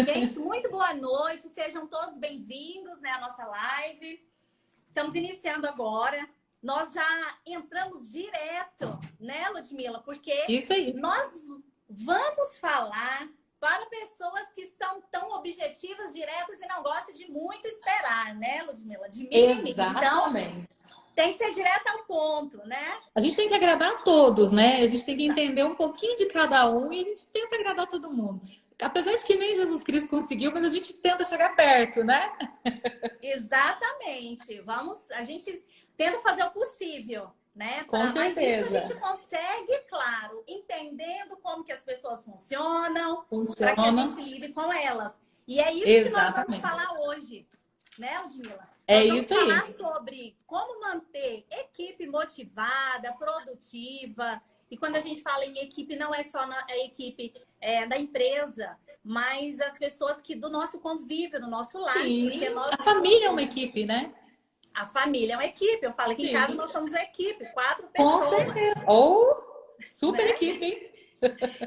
Gente, muito boa noite. Sejam todos bem-vindos, né, à nossa live. Estamos iniciando agora. Nós já entramos direto, né, Ludmila? Porque Isso aí. nós vamos falar para pessoas que são tão objetivas, diretas e não gostam de muito esperar, né, Ludmila? De mimimi. Exatamente. Então, tem que ser direto ao ponto, né? A gente tem que agradar a todos, né? A gente tem que entender um pouquinho de cada um e a gente tenta agradar todo mundo. Apesar de que nem Jesus Cristo conseguiu, mas a gente tenta chegar perto, né? Exatamente. A gente tenta fazer o possível, né? Com Mas isso certeza. a gente consegue, claro, entendendo como que as pessoas funcionam, para que a Funciona. gente lide com elas. E é isso que nós vamos Exatamente. falar hoje, né, Ludmila? É Nós vamos isso aí. falar sobre como manter equipe motivada, produtiva. E quando a gente fala em equipe, não é só a equipe da empresa, mas as pessoas que do nosso convívio, do nosso lar. Sim. Porque nós, A família é uma equipe, né? a família é uma equipe. Eu falo que em casa Sim. nós somos uma equipe, 4 Com pessoas. certeza. Ou super Né? equipe, hein?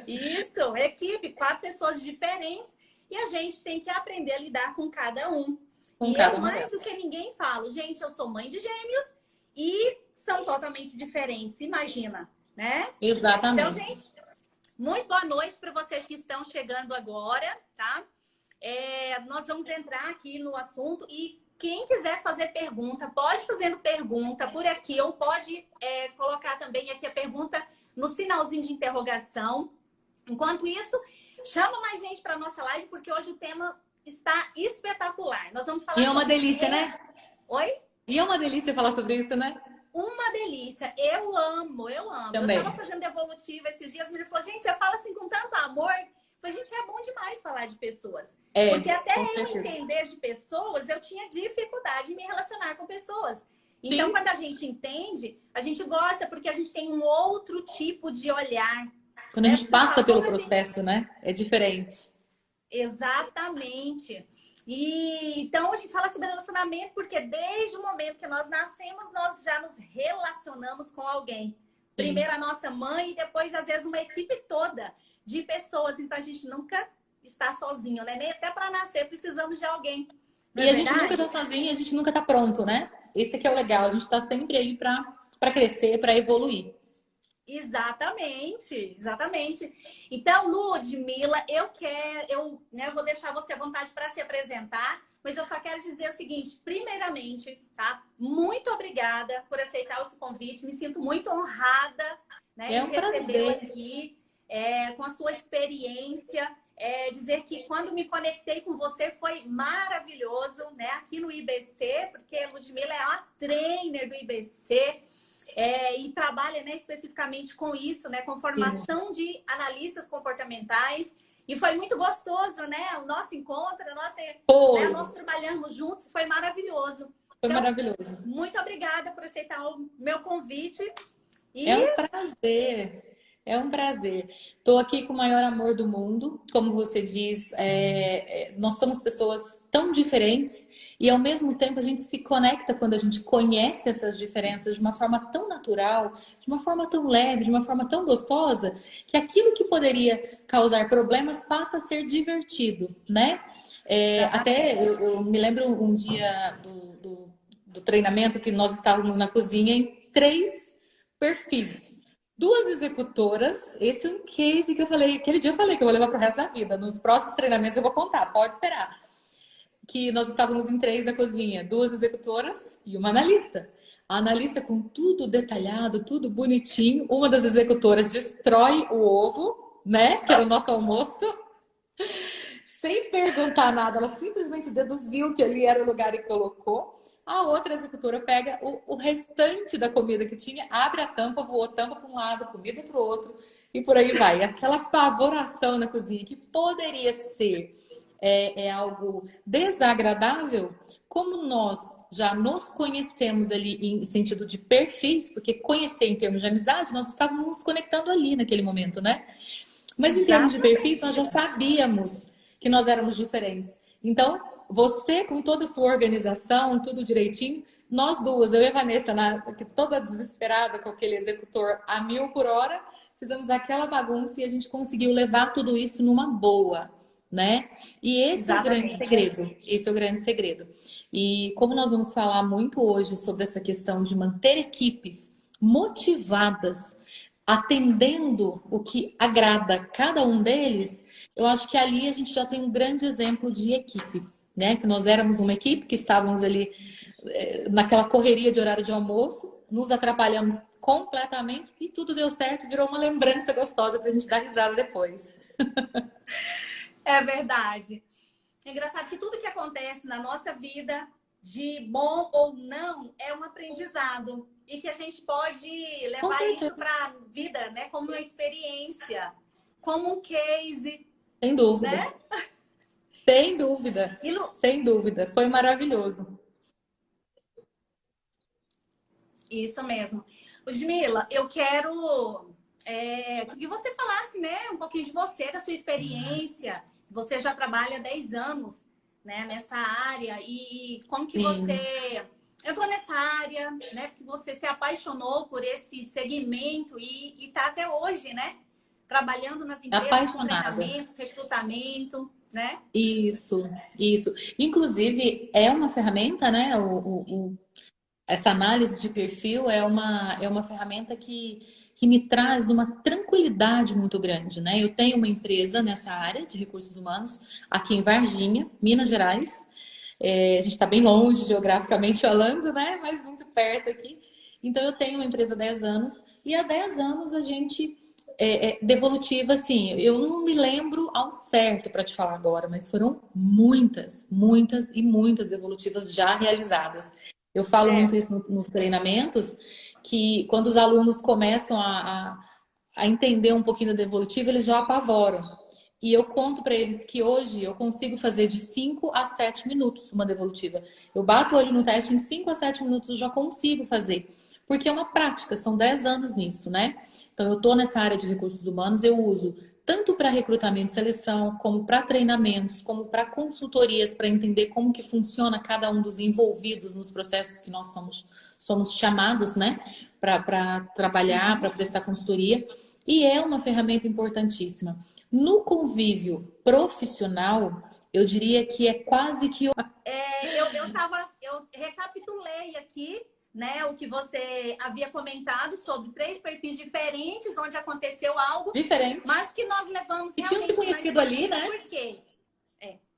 Isso, equipe, 4 pessoas diferentes. E a gente tem que aprender a lidar com cada um. Com E cada eu, uma mais do delas. que ninguém, falo, gente, eu sou mãe de gêmeos e são totalmente diferentes, imagina, né? Então, Exatamente. gente, muito boa noite para vocês que estão chegando agora, tá? Nós vamos entrar aqui no assunto e quem quiser fazer pergunta, pode fazendo pergunta por aqui ou pode colocar também aqui a pergunta no sinalzinho de interrogação. Enquanto isso, chama mais gente para nossa live porque hoje o tema está espetacular. Nós vamos falar E é uma sobre... delícia, né? Oi? E é uma delícia falar sobre isso, né? Uma delícia. Eu amo, eu amo. Também. Eu estava fazendo evolutiva esses dias, ele falou, gente, você fala assim com tanto amor. Eu falei, gente, é bom demais falar de pessoas. Porque até eu entender de pessoas, eu tinha dificuldade em me relacionar com pessoas. Então, quando a gente entende, a gente gosta porque a gente tem um outro tipo de olhar. Quando a gente passa pelo processo, né? É diferente. Exatamente. E então a gente fala sobre relacionamento porque desde o momento que nós nascemos, nós já nos relacionamos com alguém. Primeiro a nossa mãe e depois, às vezes, uma equipe toda de pessoas. Então a gente nunca está sozinho, né? Nem até para nascer precisamos de alguém. E a gente nunca está sozinho, a gente nunca está pronto, né? Esse que é o legal. A gente está sempre aí para crescer, para evoluir. Exatamente, exatamente. Então, Ludmila, eu vou deixar você à vontade para se apresentar, mas eu só quero dizer o seguinte, primeiramente, tá? Muito obrigada por aceitar esse convite, me sinto muito honrada, né, em recebê-la aqui, com a sua experiência, dizer que quando me conectei com você foi maravilhoso, né, aqui no IBC, porque a Ludmila é uma trainer do IBC, e trabalha, né, especificamente com isso, né, com formação de analistas comportamentais. E foi muito gostoso, né? O nosso encontro, nós trabalhamos juntos, foi maravilhoso. Foi maravilhoso. Muito obrigada por aceitar o meu convite. É um prazer. É um prazer. Estou aqui com o maior amor do mundo. Como você diz, nós somos pessoas tão diferentes e, ao mesmo tempo, a gente se conecta quando a gente conhece essas diferenças de uma forma tão natural, de uma forma tão leve, de uma forma tão gostosa, que aquilo que poderia causar problemas passa a ser divertido, né? Até eu me lembro um dia do treinamento que nós estávamos na cozinha em 3 perfis. 2 executoras, esse é um case que eu falei, aquele dia eu falei que eu vou levar pro resto da vida. Nos próximos treinamentos eu vou contar, pode esperar. Que nós estávamos em 3 na cozinha, 2 executoras e uma analista. A analista com tudo detalhado, tudo bonitinho. Uma das executoras destrói o ovo, né? Que era o nosso almoço. Sem perguntar nada, ela simplesmente deduziu que ali era o lugar e colocou. A outra executora pega o restante da comida que tinha, abre a tampa, voou tampa para um lado, comida para o outro e por aí vai. Aquela apavoração na cozinha que poderia ser algo desagradável, como nós já nos conhecemos ali em sentido de perfis, porque conhecer em termos de amizade, nós estávamos nos conectando ali naquele momento, né? Mas em termos de perfis, nós já sabíamos que nós éramos diferentes. Então, você, com toda a sua organização, tudo direitinho, nós duas, eu e a Vanessa, toda desesperada com aquele executor a 1000 por hora, fizemos aquela bagunça e a gente conseguiu levar tudo isso numa boa, né? E esse é o grande Exatamente. segredo. Esse é o grande segredo. E como nós vamos falar muito hoje sobre essa questão de manter equipes motivadas, atendendo o que agrada cada um deles, eu acho que ali a gente já tem um grande exemplo de equipe, né? Que nós éramos uma equipe que estávamos ali naquela correria de horário de almoço, nos atrapalhamos completamente e tudo deu certo, virou uma lembrança gostosa pra gente dar risada depois. É verdade. É engraçado que tudo que acontece na nossa vida, de bom ou não, é um aprendizado. E que a gente pode Com levar isso certeza. para a vida, né? Como uma experiência, como um case, Sem dúvida. né? Sem dúvida. E Lu... Sem dúvida. Foi maravilhoso. Isso mesmo. Ludmila, eu quero que você falasse, né, um pouquinho de você, da sua experiência. Você já trabalha há 10 anos, né, nessa área. E como que Sim. você entrou nessa área, né? Porque você se apaixonou por esse segmento e está até hoje, né? Trabalhando nas empresas com Apaixonada. treinamentos, recrutamento, né? Isso, isso. Inclusive, é uma ferramenta, né? Essa análise de perfil é uma ferramenta que me traz uma tranquilidade muito grande, né? Eu tenho uma empresa nessa área de recursos humanos aqui em Varginha, Minas Gerais. A gente está bem longe geograficamente falando, né? Mas muito perto aqui. Então, eu tenho uma empresa há 10 anos e há 10 anos a gente devolutiva, assim, eu não me lembro ao certo para te falar agora, mas foram muitas, muitas e muitas devolutivas já realizadas. Eu falo muito É. isso nos treinamentos, que quando os alunos começam a entender um pouquinho da devolutiva, eles já apavoram. E eu conto para eles que hoje eu consigo fazer de 5 a 7 minutos uma devolutiva. Eu bato o olho no teste, em 5 a 7 minutos eu já consigo fazer. Porque é uma prática, são 10 anos nisso, né? Então, eu estou nessa área de recursos humanos, eu uso tanto para recrutamento e seleção, como para treinamentos, como para consultorias, para entender como que funciona cada um dos envolvidos nos processos que nós somos chamados, né? Para trabalhar, para prestar consultoria. E é uma ferramenta importantíssima. No convívio profissional, eu diria que é quase que... Eu recapitulei aqui, né, o que você havia comentado sobre 3 perfis diferentes, onde aconteceu algo diferente. mas que nós levamos E tinham se conhecido ali, né? Por quê?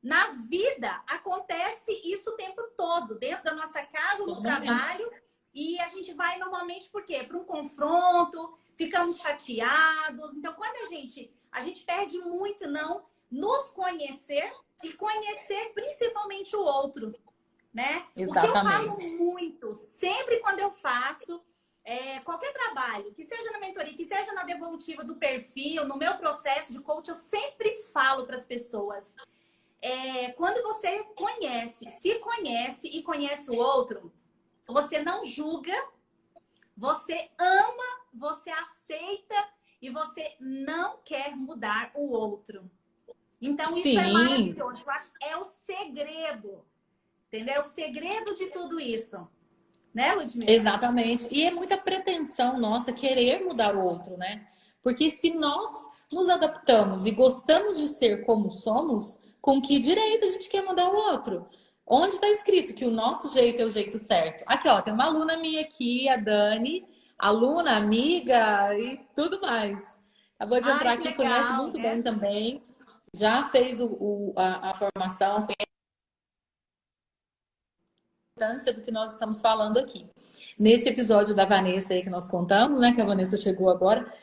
Na vida acontece isso o tempo todo, dentro da nossa casa, no trabalho, e a gente vai normalmente por quê? Para um confronto, ficamos chateados. Então, quando a gente perde muito não nos conhecer e conhecer principalmente o outro, né? Exatamente. O que eu falo muito, sempre quando eu faço qualquer trabalho, que seja na mentoria, que seja na devolutiva do perfil, no meu processo de coach, eu sempre falo para as pessoas. Quando você se conhece e conhece o outro, você não julga, você ama, você aceita e você não quer mudar o outro. Então, Sim. Isso é maravilhoso. Eu acho que é o segredo. Entendeu? O segredo de tudo isso. Né, Ludmila? Exatamente. E é muita pretensão nossa querer mudar o outro, né? Porque se nós nos adaptamos e gostamos de ser como somos, com que direito a gente quer mudar o outro? Onde está escrito que o nosso jeito é o jeito certo? Aqui, ó, tem uma aluna minha aqui, a Dani, aluna, amiga e tudo mais. Acabou de entrar aqui, conhece muito bem também. Já fez a formação, do que nós estamos falando aqui. Nesse episódio da Vanessa aí que nós contamos, né, que a Vanessa chegou agora,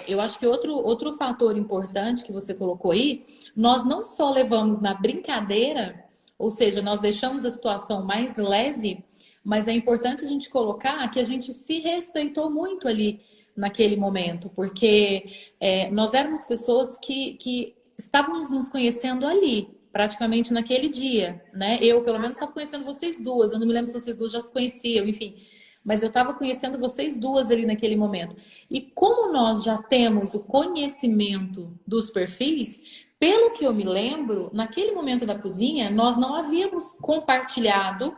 eu acho que outro fator importante que você colocou aí, nós não só levamos na brincadeira, ou seja, nós deixamos a situação mais leve, mas é importante a gente colocar que a gente se respeitou muito ali naquele momento, porque nós éramos pessoas que estávamos nos conhecendo ali, praticamente naquele dia, né? Eu, pelo menos, estava conhecendo vocês duas. Eu não me lembro se vocês duas já se conheciam, enfim. Mas eu estava conhecendo vocês duas ali naquele momento. E como nós já temos o conhecimento dos perfis, pelo que eu me lembro, naquele momento da cozinha, nós não havíamos compartilhado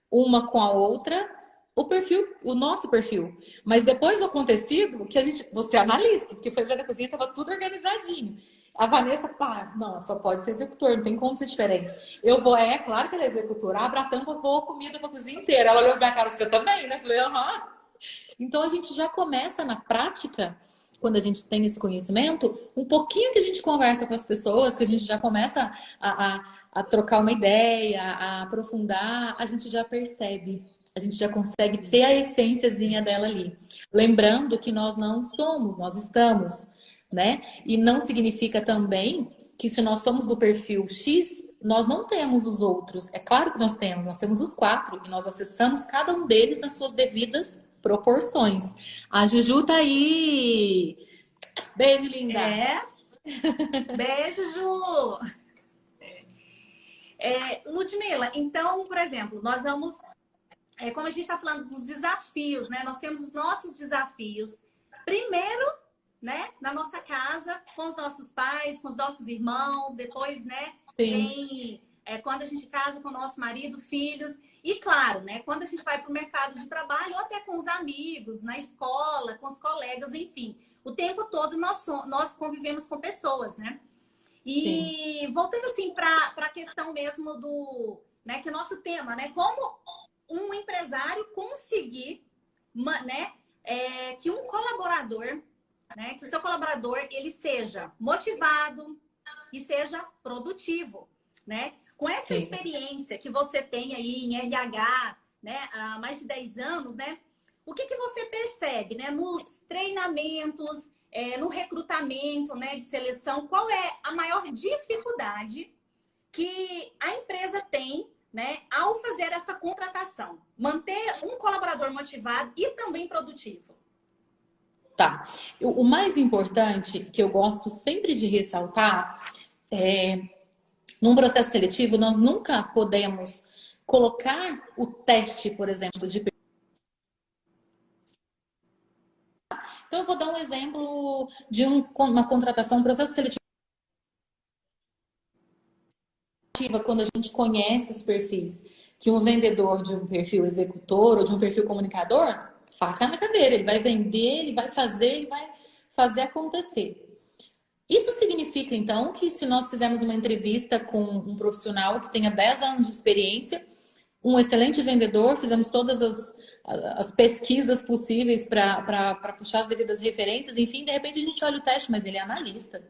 uma com a outra o perfil, o nosso perfil. Mas depois do acontecido, que você é analista, porque foi ver na cozinha, estava tudo organizadinho. A Vanessa, pá, não, só pode ser executor, não tem como ser diferente. Eu vou, é claro que ela é executora, abra a tampa, voa comida pra cozinha inteira. Ela olhou pra minha cara, você também, né? Falei, aham. Então a gente já começa na prática, quando a gente tem esse conhecimento, um pouquinho que a gente conversa com as pessoas, que a gente já começa a trocar uma ideia, a aprofundar, a gente já percebe. A gente já consegue ter a essênciazinha dela ali. Lembrando que nós não somos, nós estamos, né? E não significa também que se nós somos do perfil X, nós não temos os outros. É claro que nós temos os quatro e nós acessamos cada um deles nas suas devidas proporções. A Juju tá aí! Beijo, linda! É. Beijo, Ju! Ludmila, então, por exemplo, nós vamos... como a gente está falando dos desafios, né? Nós temos os nossos desafios. Primeiro, né? Na nossa casa, com os nossos pais, com os nossos irmãos. Depois, né? Tem... quando a gente casa com o nosso marido, filhos. E claro, né? Quando a gente vai para o mercado de trabalho, ou até com os amigos, na escola, com os colegas, enfim. O tempo todo nós convivemos com pessoas, né? E sim, voltando assim para a questão mesmo do... né, que o nosso tema, né? Como um empresário conseguir, né? Que um colaborador, né? Que o seu colaborador, ele seja motivado e seja produtivo, né? Com essa sim, experiência que você tem aí em RH, né? Há mais de 10 anos, né? O que você percebe, né? Nos treinamentos, no recrutamento, né? De seleção, qual é a maior dificuldade que a empresa tem, né? Ao fazer essa contratação? Manter um colaborador motivado e também produtivo. Tá. O mais importante, que eu gosto sempre de ressaltar, num processo seletivo, nós nunca podemos colocar o teste, por exemplo, de... Então, eu vou dar um exemplo de uma contratação, um processo seletivo. Quando a gente conhece os perfis, que um vendedor de um perfil executor ou de um perfil comunicador, faca na cadeira, ele vai vender, ele vai fazer acontecer. Isso significa, então, que se nós fizermos uma entrevista com um profissional que tenha 10 anos de experiência, um excelente vendedor, fizemos todas as pesquisas possíveis para puxar as devidas referências, enfim, de repente a gente olha o teste, mas ele é analista.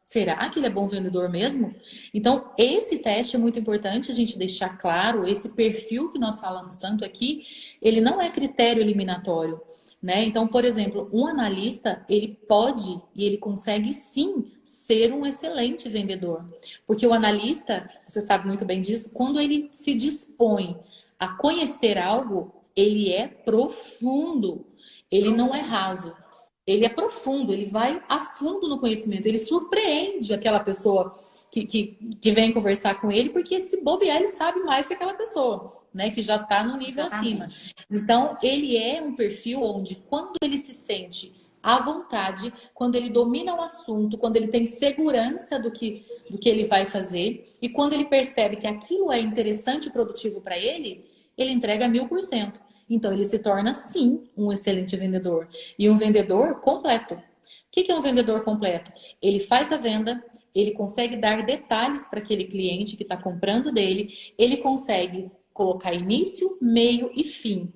Será que ele é bom vendedor mesmo? Então, esse teste é muito importante a gente deixar claro, esse perfil que nós falamos tanto aqui, ele não é critério eliminatório, né? Então, por exemplo, um analista, ele pode e ele consegue sim ser um excelente vendedor. Porque o analista, você sabe muito bem disso, quando ele se dispõe a conhecer algo, ele é profundo, ele não é raso. Ele é profundo, ele vai a fundo no conhecimento, ele surpreende aquela pessoa que vem conversar com ele, porque se bobear, ele sabe mais que aquela pessoa, né? Que já está no nível acima. Então, ele é um perfil onde, quando ele se sente à vontade, quando ele domina o assunto, quando ele tem segurança do que ele vai fazer, e quando ele percebe que aquilo é interessante e produtivo para ele, ele entrega 1000%. Então, ele se torna, sim, um excelente vendedor. E um vendedor completo. O que é um vendedor completo? Ele faz a venda, ele consegue dar detalhes para aquele cliente que está comprando dele, ele consegue colocar início, meio e fim.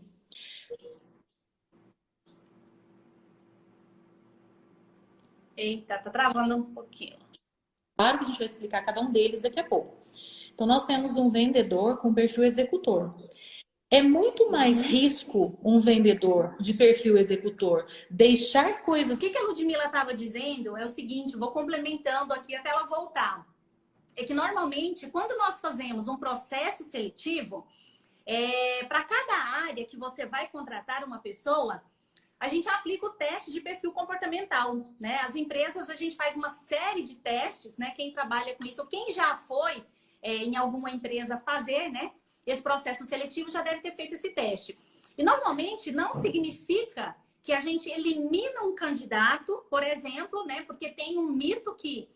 Eita, tá travando um pouquinho. Claro que a gente vai explicar cada um deles daqui a pouco. Então, nós temos um vendedor com perfil executor. É muito mais risco um vendedor de perfil executor deixar coisas... O que a Ludmila estava dizendo é o seguinte, vou complementando aqui até ela voltar. É que normalmente, quando nós fazemos um processo seletivo, para cada área que você vai contratar uma pessoa, a gente aplica o teste de perfil comportamental, né? As empresas, a gente faz uma série de testes, né? Quem trabalha com isso, ou quem já foi em alguma empresa fazer, né? Esse processo seletivo já deve ter feito esse teste. E normalmente não significa que a gente elimina um candidato, por exemplo, né? Porque tem um mito que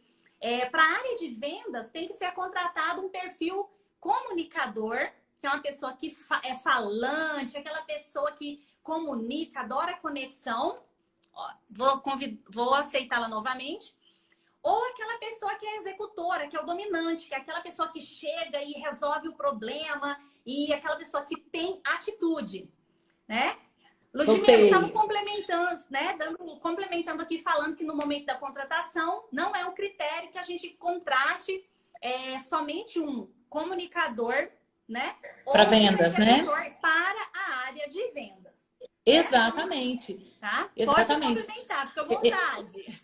para a área de vendas tem que ser contratado um perfil comunicador, que é uma pessoa que é falante, aquela pessoa que comunica, adora conexão. Ó, vou aceitá-la novamente. ou aquela pessoa que é executora, que é o dominante, que é aquela pessoa que chega e resolve o problema e aquela pessoa que tem atitude, né? Ludmila, eu estava Notei. complementando, né? Complementando aqui, falando que no momento da contratação não é um critério que a gente contrate somente um comunicador, né? Para Ou um vendas, né? executor para a área de vendas. Exatamente. Tá? Pode Exatamente. complementar, fica à vontade.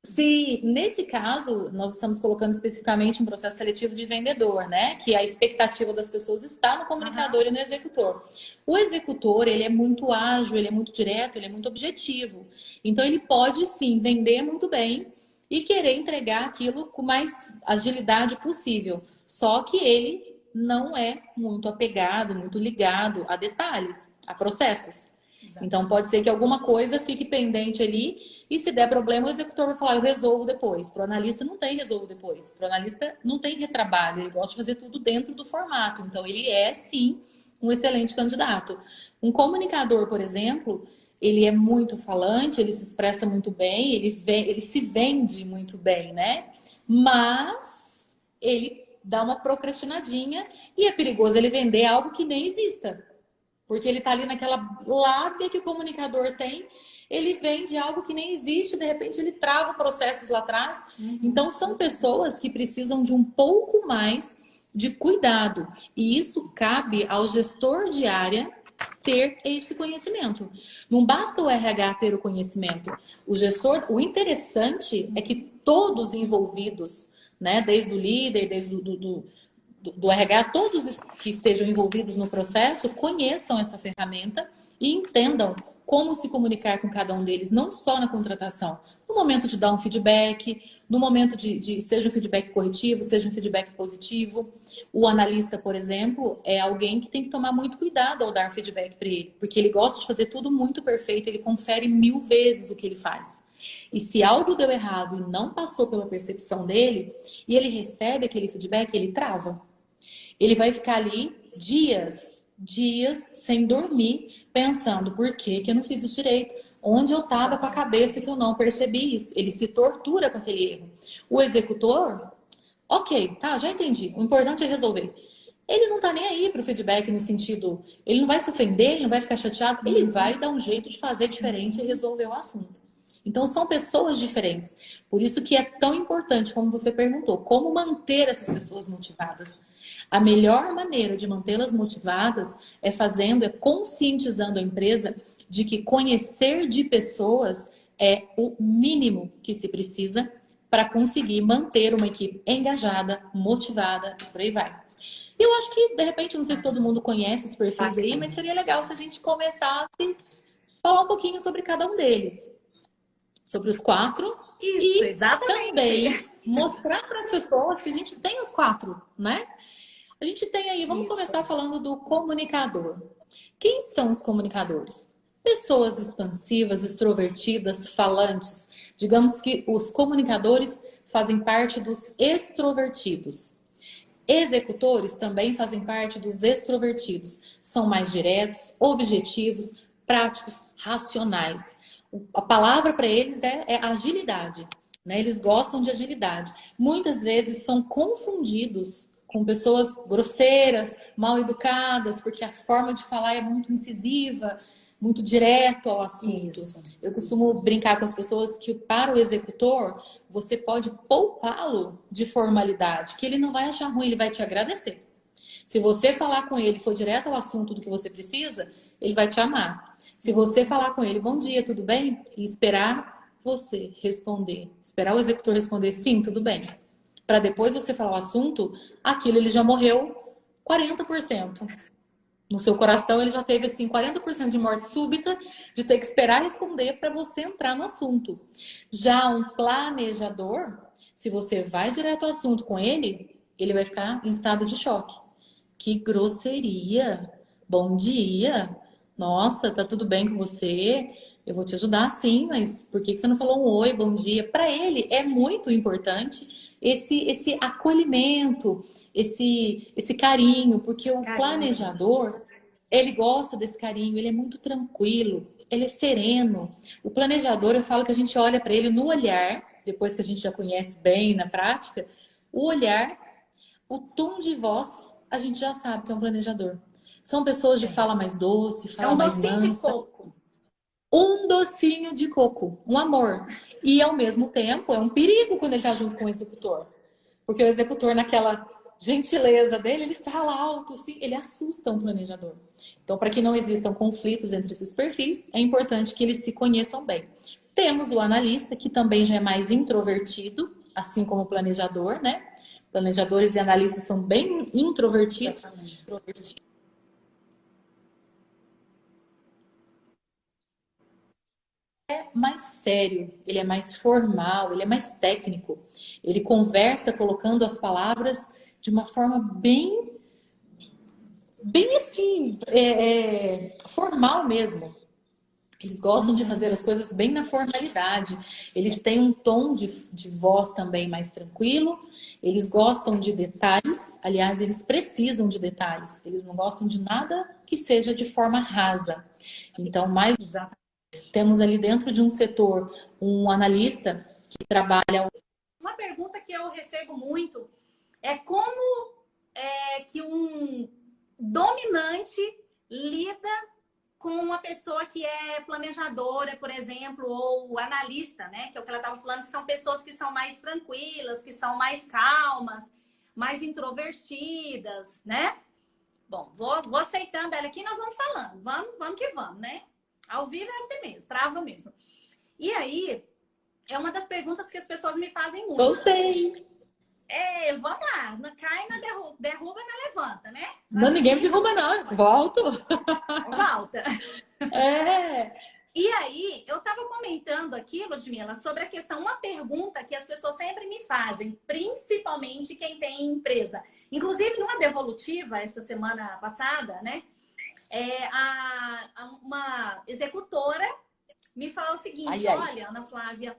Se nesse caso nós estamos colocando especificamente um processo seletivo de vendedor, né? Que a expectativa das pessoas está no comunicador e no executor. O executor, ele é muito ágil, ele é muito direto, ele é muito objetivo. Então ele pode sim vender muito bem e querer entregar aquilo com mais agilidade possível. Só que ele não é muito apegado, muito ligado a detalhes, a processos. Então pode ser que alguma coisa fique pendente ali e se der problema o executor vai falar, eu resolvo depois. Para o analista não tem resolvo depois. Para o analista não tem retrabalho, ele gosta de fazer tudo dentro do formato. Então ele é sim um excelente candidato. Um comunicador, por exemplo, ele é muito falante, ele se expressa muito bem, ele se vende muito bem, né? Mas ele dá uma procrastinadinha e é perigoso ele vender algo que nem exista. Porque ele está ali naquela lábia que o comunicador tem, ele vende algo que nem existe, de repente ele trava processos lá atrás. Então, são pessoas que precisam de um pouco mais de cuidado. E isso cabe ao gestor de área ter esse conhecimento. Não basta o RH ter o conhecimento. O gestor, o interessante é que todos envolvidos, né, desde o líder, desde do RH, todos que estejam envolvidos no processo conheçam essa ferramenta e entendam como se comunicar com cada um deles, não só na contratação, no momento de dar um feedback, no momento seja um feedback corretivo, seja um feedback positivo. O analista, por exemplo, é alguém que tem que tomar muito cuidado ao dar feedback para ele, porque ele gosta de fazer tudo muito perfeito, ele confere 1000 vezes o que ele faz. E se algo deu errado e não passou pela percepção dele, e ele recebe aquele feedback, ele trava. Ele vai ficar ali dias sem dormir, pensando por que eu não fiz isso direito? Onde eu estava com a cabeça que eu não percebi isso? Ele se tortura com aquele erro. O executor, ok, tá, já entendi. O importante é resolver. Ele não tá nem aí para o feedback no sentido, ele não vai se ofender, ele não vai ficar chateado, ele vai dar um jeito de fazer diferente e resolver o assunto. Então, são pessoas diferentes. Por isso que é tão importante, como você perguntou, como manter essas pessoas motivadas. A melhor maneira de mantê-las motivadas é conscientizando a empresa de que conhecer de pessoas é o mínimo que se precisa para conseguir manter uma equipe engajada, motivada e por aí vai. E eu acho que, de repente, não sei se todo mundo conhece os perfis aí, mas seria legal se a gente começasse a falar um pouquinho sobre cada um deles. Sobre os 4. Isso, e exatamente. Também mostrar para as pessoas que a gente tem os 4, né? A gente tem aí, vamos começar falando do comunicador. Quem são os comunicadores? Pessoas expansivas, extrovertidas, falantes. Digamos que os comunicadores fazem parte dos extrovertidos. Executores também fazem parte dos extrovertidos. São mais diretos, objetivos, práticos, racionais. A palavra para eles é agilidade, né? Eles gostam de agilidade. Muitas vezes são confundidos com pessoas grosseiras, mal educadas, porque a forma de falar é muito incisiva, muito direto ao assunto. Isso. Eu costumo brincar com as pessoas que para o executor, você pode poupá-lo de formalidade, que ele não vai achar ruim, ele vai te agradecer. Se você falar com ele, for direto ao assunto do que você precisa, ele vai te amar. Se você falar com ele, bom dia, tudo bem? E esperar você responder, esperar o executor responder, sim, tudo bem. Para depois você falar o assunto, aquilo ele já morreu 40%. No seu coração ele já teve assim 40% de morte súbita, de ter que esperar responder para você entrar no assunto. Já um planejador, se você vai direto ao assunto com ele, ele vai ficar em estado de choque. Que grosseria! Bom dia! Nossa, tá tudo bem com você? Eu vou te ajudar sim, mas por que você não falou um oi, bom dia? Para ele é muito importante esse acolhimento, esse carinho, porque o planejador, ele gosta desse carinho, ele é muito tranquilo, ele é sereno. O planejador, eu falo que a gente olha para ele no olhar depois que a gente já conhece bem na prática, o olhar, o tom de voz, a gente já sabe que é um planejador. São pessoas de fala mais doce, É fala um mais docinho de mansa. coco. Um docinho de coco, um amor. E ao mesmo tempo é um perigo quando ele está junto com o executor. Porque o executor, naquela gentileza dele, ele fala alto, assim, ele assusta um planejador. Então, para que não existam conflitos entre esses perfis, é importante que eles se conheçam bem. Temos o analista, que também já é mais introvertido, assim como o planejador, né? Planejadores e analistas são bem introvertidos. Mais sério, ele é mais formal, ele é mais técnico. Ele conversa colocando as palavras de uma forma bem assim, formal mesmo. Eles gostam de fazer as coisas bem na formalidade. Eles têm um tom de voz também mais tranquilo. Eles gostam de detalhes. Aliás, eles precisam de detalhes. Eles não gostam de nada que seja de forma rasa. Então, mais temos ali dentro de um setor um analista que trabalha. Uma pergunta que eu recebo muito é como que um dominante lida com uma pessoa que é planejadora, por exemplo, ou analista, né? Que é o que ela estava falando, que são pessoas que são mais tranquilas, que são mais calmas, mais introvertidas, né? Bom, vou aceitando ela aqui e nós vamos falando. Vamos que vamos, né? Ao vivo é assim mesmo, trava mesmo. E aí, é uma das perguntas que as pessoas me fazem muito. Voltei! Vamos lá. Cai na derruba, na levanta, né? Não, ninguém me derruba, não. Volto! Volta. É. E aí, eu estava comentando aqui, Ludmila, sobre a questão, uma pergunta que as pessoas sempre me fazem, principalmente quem tem empresa. Inclusive, numa devolutiva, essa semana passada, né? Uma executora me falou o seguinte: olha, Ana Flávia,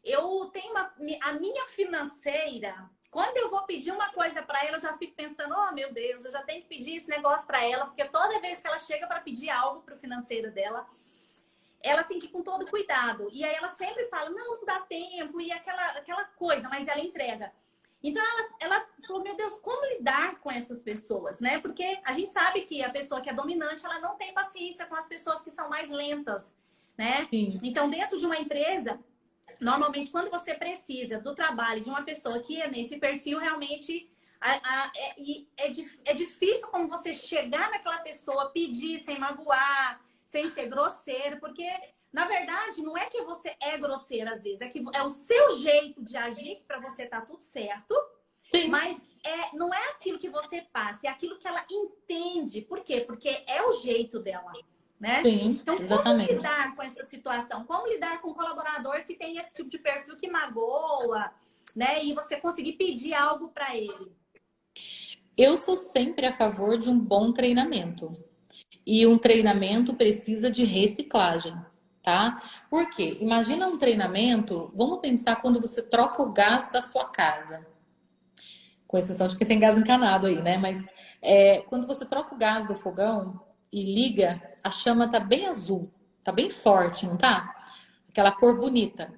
eu tenho a minha financeira. Quando eu vou pedir uma coisa para ela, eu já fico pensando: oh, meu Deus, eu já tenho que pedir esse negócio para ela, porque toda vez que ela chega para pedir algo para o financeiro dela, ela tem que ir com todo cuidado. E aí ela sempre fala: não dá tempo, e aquela coisa, mas ela entrega. Então ela falou: meu Deus, como lidar com essas pessoas, né? Porque a gente sabe que a pessoa que é dominante, ela não tem paciência com as pessoas que são mais lentas, né? Sim. Então, dentro de uma empresa, normalmente, quando você precisa do trabalho de uma pessoa que é nesse perfil, realmente é difícil como você chegar naquela pessoa, pedir sem magoar, sem ser grosseiro, porque, na verdade, não é que você é grosseiro às vezes, é que é o seu jeito de agir, que para você tá tudo certo, Sim. mas não é aquilo que você passa, é aquilo que ela entende. Por quê? Porque é o jeito dela. Né? Sim, então, exatamente. como lidar com essa situação? Como lidar com um colaborador que tem esse tipo de perfil que magoa, né? E você conseguir pedir algo para ele? Eu sou sempre a favor de um bom treinamento. E um treinamento precisa de reciclagem, tá? Por quê? Imagina um treinamento, vamos pensar quando você troca o gás da sua casa. Com exceção de que tem gás encanado aí, né? Mas quando você troca o gás do fogão e liga, a chama tá bem azul, tá bem forte, não tá? Aquela cor bonita.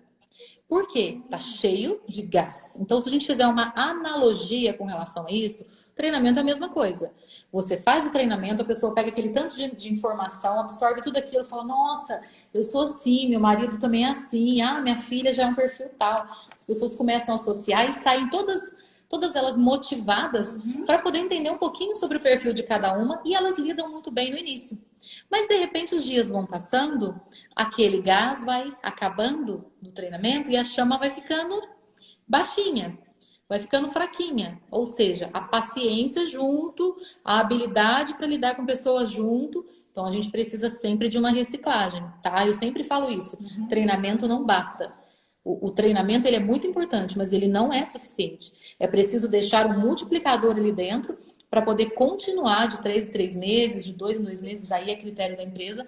Por quê? Tá cheio de gás. Então, se a gente fizer uma analogia com relação a isso, treinamento é a mesma coisa. Você faz o treinamento, a pessoa pega aquele tanto de informação, absorve tudo aquilo, fala: nossa, eu sou assim, meu marido também é assim, minha filha já é um perfil tal. As pessoas começam a associar e saem todas elas motivadas para poder entender um pouquinho sobre o perfil de cada uma, e elas lidam muito bem no início. Mas de repente os dias vão passando, aquele gás vai acabando no treinamento e a chama vai ficando baixinha, vai ficando fraquinha. Ou seja, a paciência junto, a habilidade para lidar com pessoas junto. Então a gente precisa sempre de uma reciclagem, tá? Eu sempre falo isso. Treinamento não basta. O treinamento ele é muito importante, mas ele não é suficiente. É preciso deixar um multiplicador ali dentro para poder continuar de 3 em 3 meses, de 2 em 2 meses, aí é critério da empresa,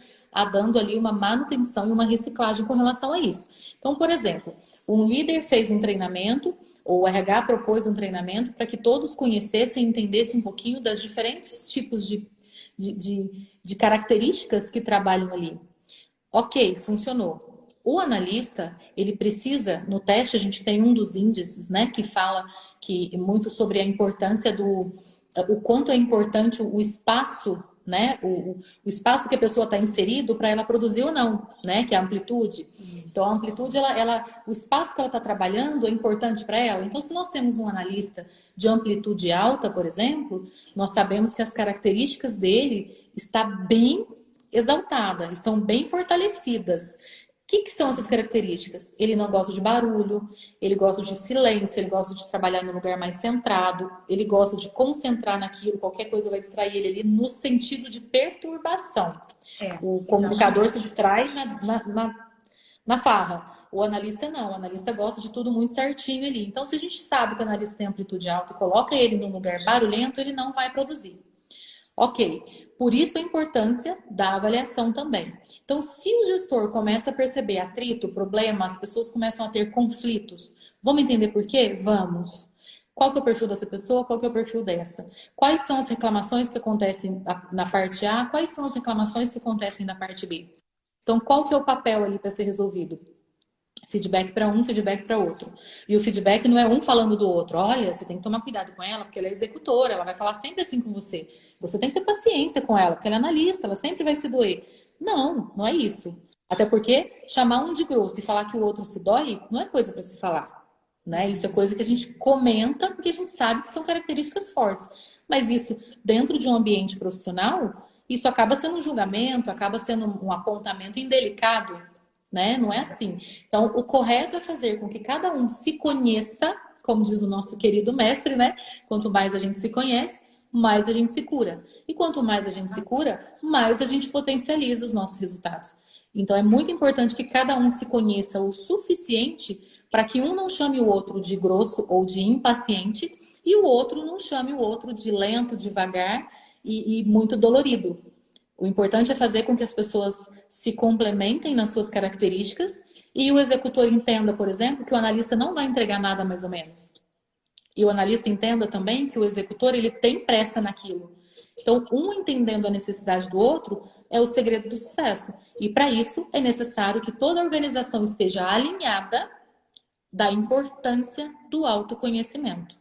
dando ali uma manutenção e uma reciclagem com relação a isso. Então, por exemplo, um líder fez um treinamento, ou o RH propôs um treinamento para que todos conhecessem e entendessem um pouquinho das diferentes tipos de características que trabalham ali. Ok, funcionou. o analista, ele precisa, no teste a gente tem um dos índices, né, que fala que muito sobre a importância o quanto é importante o espaço, né, o espaço que a pessoa está inserido para ela produzir ou não, né, que é a amplitude. Então, a amplitude, o espaço que ela está trabalhando é importante para ela. Então, se nós temos um analista de amplitude alta, por exemplo, nós sabemos que as características dele estão bem exaltadas, estão bem fortalecidas. O que são essas características? Ele não gosta de barulho, ele gosta de silêncio, ele gosta de trabalhar num lugar mais centrado, ele gosta de concentrar naquilo, qualquer coisa vai distrair ele ali no sentido de perturbação. O comunicador se distrai na farra. O analista não, o analista gosta de tudo muito certinho ali. Então, se a gente sabe que o analista tem amplitude alta e coloca ele num lugar barulhento, ele não vai produzir. Ok, por isso a importância da avaliação também. Então, se o gestor começa a perceber atrito, problema, as pessoas começam a ter conflitos, vamos entender por quê? Vamos. Qual que é o perfil dessa pessoa? Qual que é o perfil dessa? Quais são as reclamações que acontecem na parte A? Quais são as reclamações que acontecem na parte B? Então, qual que é o papel ali para ser resolvido? Feedback para um, feedback para outro. E o feedback não é um falando do outro. Olha, você tem que tomar cuidado com ela, porque ela é executora, ela vai falar sempre assim com você. Você tem que ter paciência com ela, porque ela é analista, ela sempre vai se doer. Não, não é isso. Até porque chamar um de grosso e falar que o outro se dói não é coisa para se falar. Né? Isso é coisa que a gente comenta porque a gente sabe que são características fortes. Mas isso, dentro de um ambiente profissional, isso acaba sendo um julgamento, acaba sendo um apontamento indelicado. Né? Não é assim. Então, o correto é fazer com que cada um se conheça, como diz o nosso querido mestre, né? Quanto mais a gente se conhece, mais a gente se cura. E quanto mais a gente se cura, mais a gente potencializa os nossos resultados. Então, é muito importante que cada um se conheça o suficiente para que um não chame o outro de grosso ou de impaciente e o outro não chame o outro de lento, devagar e muito dolorido. O importante é fazer com que as pessoas se complementem nas suas características e o executor entenda, por exemplo, que o analista não vai entregar nada mais ou menos. E o analista entenda também que o executor ele tem pressa naquilo. Então, um entendendo a necessidade do outro é o segredo do sucesso. E para isso é necessário que toda a organização esteja alinhada da importância do autoconhecimento.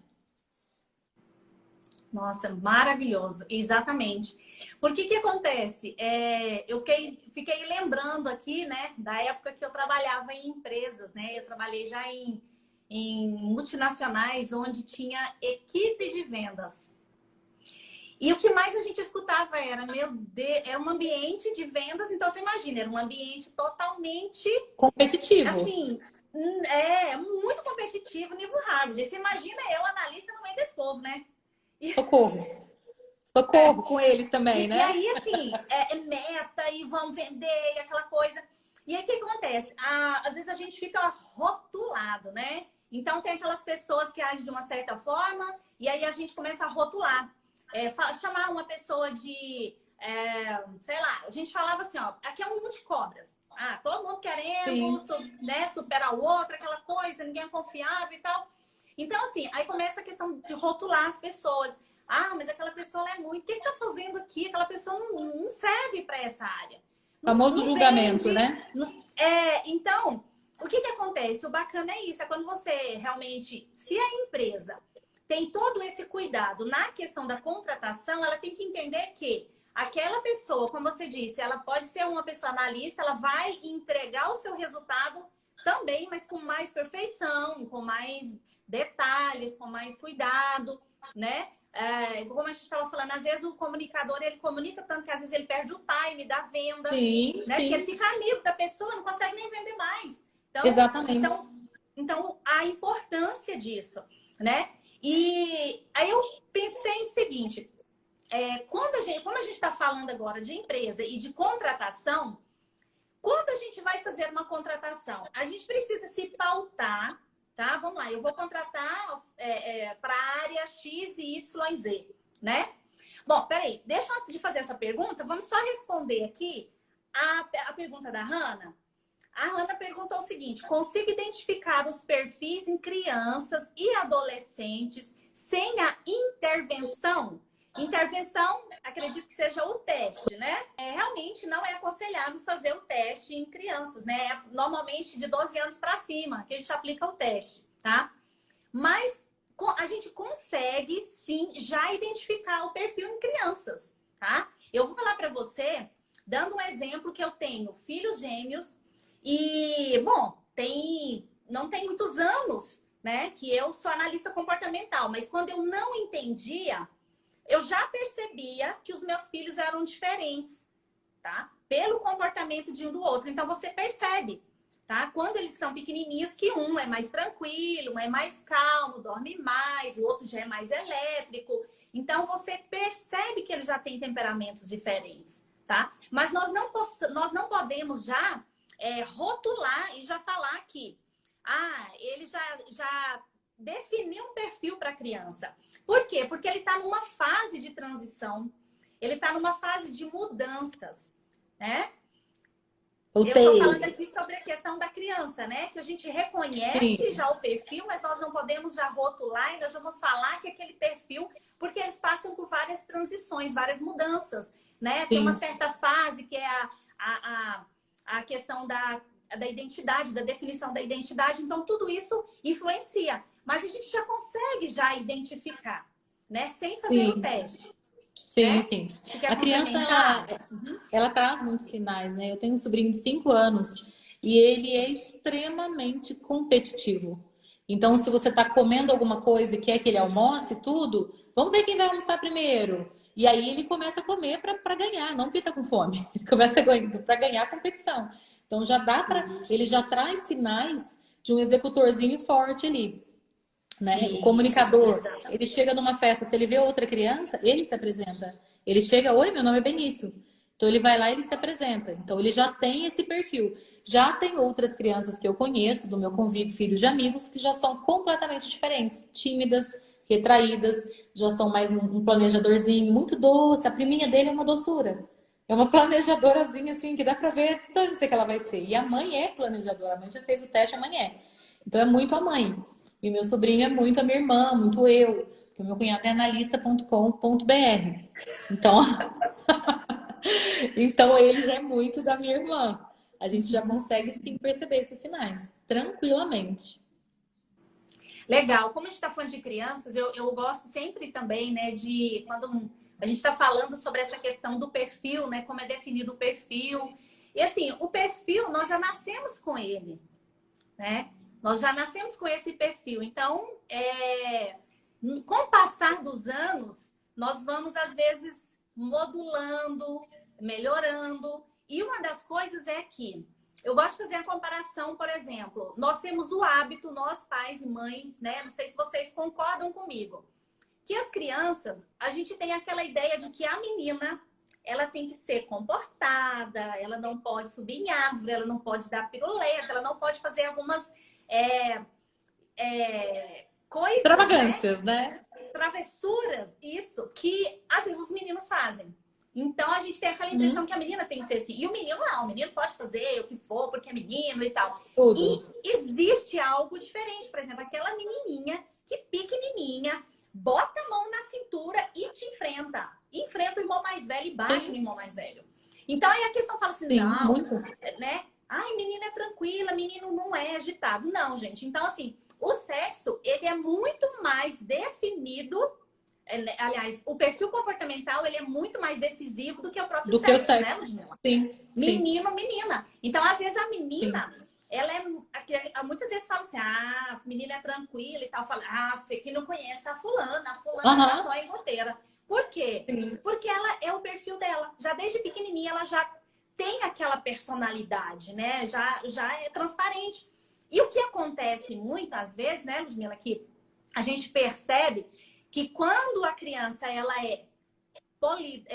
Nossa, maravilhoso, exatamente. Porque que acontece? Eu fiquei lembrando aqui, né, da época que eu trabalhava em empresas, né? Eu trabalhei já em multinacionais, onde tinha equipe de vendas. E o que mais a gente escutava era, meu Deus, é um ambiente de vendas, então você imagina, era um ambiente totalmente competitivo. Assim, muito competitivo, nível Harvard. Você imagina eu, analista, no meio desse povo, né? Socorro. Socorro com eles também, né? E aí, assim, meta e vamos vender e aquela coisa. E aí, o que acontece? Às vezes a gente fica rotulado, né? Então, tem aquelas pessoas que agem de uma certa forma e aí a gente começa a rotular. Chamar uma pessoa de, sei lá, a gente falava assim, ó, aqui é um mundo de cobras. Todo mundo querendo né, superar o outro, aquela coisa, ninguém é confiável e tal. Então, assim, aí começa a questão de rotular as pessoas. Mas aquela pessoa é muito... O que está fazendo aqui? Aquela pessoa não serve para essa área. Famoso julgamento, vende, né? Então, o que acontece? O bacana é isso. É quando você realmente... Se a empresa tem todo esse cuidado na questão da contratação, ela tem que entender que aquela pessoa, como você disse, ela pode ser uma pessoa analista, ela vai entregar o seu resultado também, mas com mais perfeição, com mais detalhes, com mais cuidado, né? Como a gente estava falando, às vezes o comunicador, ele comunica tanto que às vezes ele perde o time da venda, né? Porque ele fica amigo da pessoa, não consegue nem vender mais. Então, exatamente. Então, a importância disso, né? E aí eu pensei o seguinte, como a gente está falando agora de empresa e de contratação, quando a gente vai fazer uma contratação, a gente precisa se pautar, tá? Vamos lá, eu vou contratar para a área X e Y, Z, né? Bom, peraí, deixa antes de fazer essa pergunta, vamos só responder aqui a pergunta da Hannah. A Hannah perguntou o seguinte: consigo identificar os perfis em crianças e adolescentes sem a intervenção? Intervenção, acredito que seja o teste, né? Realmente não é aconselhável fazer o teste em crianças, crianças, né? Normalmente de 12 anos para cima, que a gente aplica o teste, tá? Mas a gente consegue, sim, já identificar o perfil em crianças, tá? Eu vou falar para você, dando um exemplo, que eu tenho filhos gêmeos e, bom, não tem muitos anos, né, que eu sou analista comportamental, mas quando eu não entendia, eu já percebia que os meus filhos eram diferentes, tá? Pelo comportamento de um do outro. Então, você percebe, tá? Quando eles são pequenininhos, que um é mais tranquilo, um é mais calmo, dorme mais, o outro já é mais elétrico. Então, você percebe que eles já têm temperamentos diferentes, tá? Mas nós não podemos já rotular e já falar que ele já definiu um perfil para a criança. Por quê? Porque ele está numa fase de transição, ele está numa fase de mudanças, né? Eu estou falando aqui sobre a questão da criança, né? Que a gente reconhece já o perfil, mas nós não podemos já rotular e nós vamos falar que aquele perfil, porque eles passam por várias transições, várias mudanças, né? Tem uma certa fase que é a questão da identidade, da definição da identidade. Então, tudo isso influencia. Mas a gente já consegue já identificar, né? Sem fazer o teste. Sim, sim. A criança, ela traz muitos sinais, né? Eu tenho um sobrinho de 5 anos e ele é extremamente competitivo. Então, se você está comendo alguma coisa e quer que ele almoce tudo, vamos ver quem vai almoçar primeiro. E aí ele começa a comer para ganhar, não porque está com fome. Ele começa para ganhar a competição. Então, ele já traz sinais de um executorzinho forte ali. Né? O comunicador, ele chega numa festa, se ele vê outra criança, ele se apresenta. Ele chega, oi, meu nome é Benício. Então ele vai lá e ele se apresenta. Então ele já tem esse perfil. Já tem outras crianças que eu conheço, do meu convívio, filhos de amigos, que já são completamente diferentes. Tímidas, retraídas, já são mais um planejadorzinho, muito doce. A priminha dele é uma doçura. É uma planejadorazinha assim, que dá pra ver a distância que ela vai ser. E a mãe é planejadora. A mãe já fez o teste, a mãe é. Então é muito a mãe. E o meu sobrinho é muito a minha irmã, muito eu. Porque o meu cunhado é analista.com.br. Então, então ele já é muito da minha irmã. A gente já consegue sim perceber esses sinais, tranquilamente. Legal. Como a gente está falando de crianças, eu gosto sempre também, né, de quando a gente está falando sobre essa questão do perfil, né, como é definido o perfil. E assim, o perfil, nós já nascemos com ele, né? Nós já nascemos com esse perfil. Então, com o passar dos anos, nós vamos, às vezes, modulando, melhorando. E uma das coisas é que eu gosto de fazer a comparação, por exemplo, nós temos o hábito, nós pais e mães, né? Não sei se vocês concordam comigo, que as crianças, a gente tem aquela ideia de que a menina, ela tem que ser comportada, ela não pode subir em árvore, ela não pode dar piruleta, ela não pode fazer algumas coisas, extravagâncias, né? Travessuras, isso, que às vezes os meninos fazem. Então a gente tem aquela impressão que a menina tem que ser assim. E o menino não, o menino pode fazer o que for, porque é menino e tal. Tudo. E existe algo diferente, por exemplo, aquela menininha que pequenininha, bota a mão na cintura e te enfrenta. Enfrenta o irmão mais velho e bate no irmão mais velho. Então aí a questão fala assim, não, né? Ai, menina é tranquila, menino não é agitado. Não, gente. Então, assim, o sexo, ele é muito mais definido. Aliás, o perfil comportamental, ele é muito mais decisivo do que o próprio sexo, né, Ludmila? Sim. Menino, menina. Então, às vezes, a menina, ela muitas vezes fala assim, a menina é tranquila e tal. Fala, você que não conhece a fulana já tô em goteira. Por quê? Porque ela é o perfil dela. Já desde pequenininha, ela já tem aquela personalidade, né? Já é transparente. E o que acontece muitas vezes, né, Ludmila, que a gente percebe que quando a criança ela é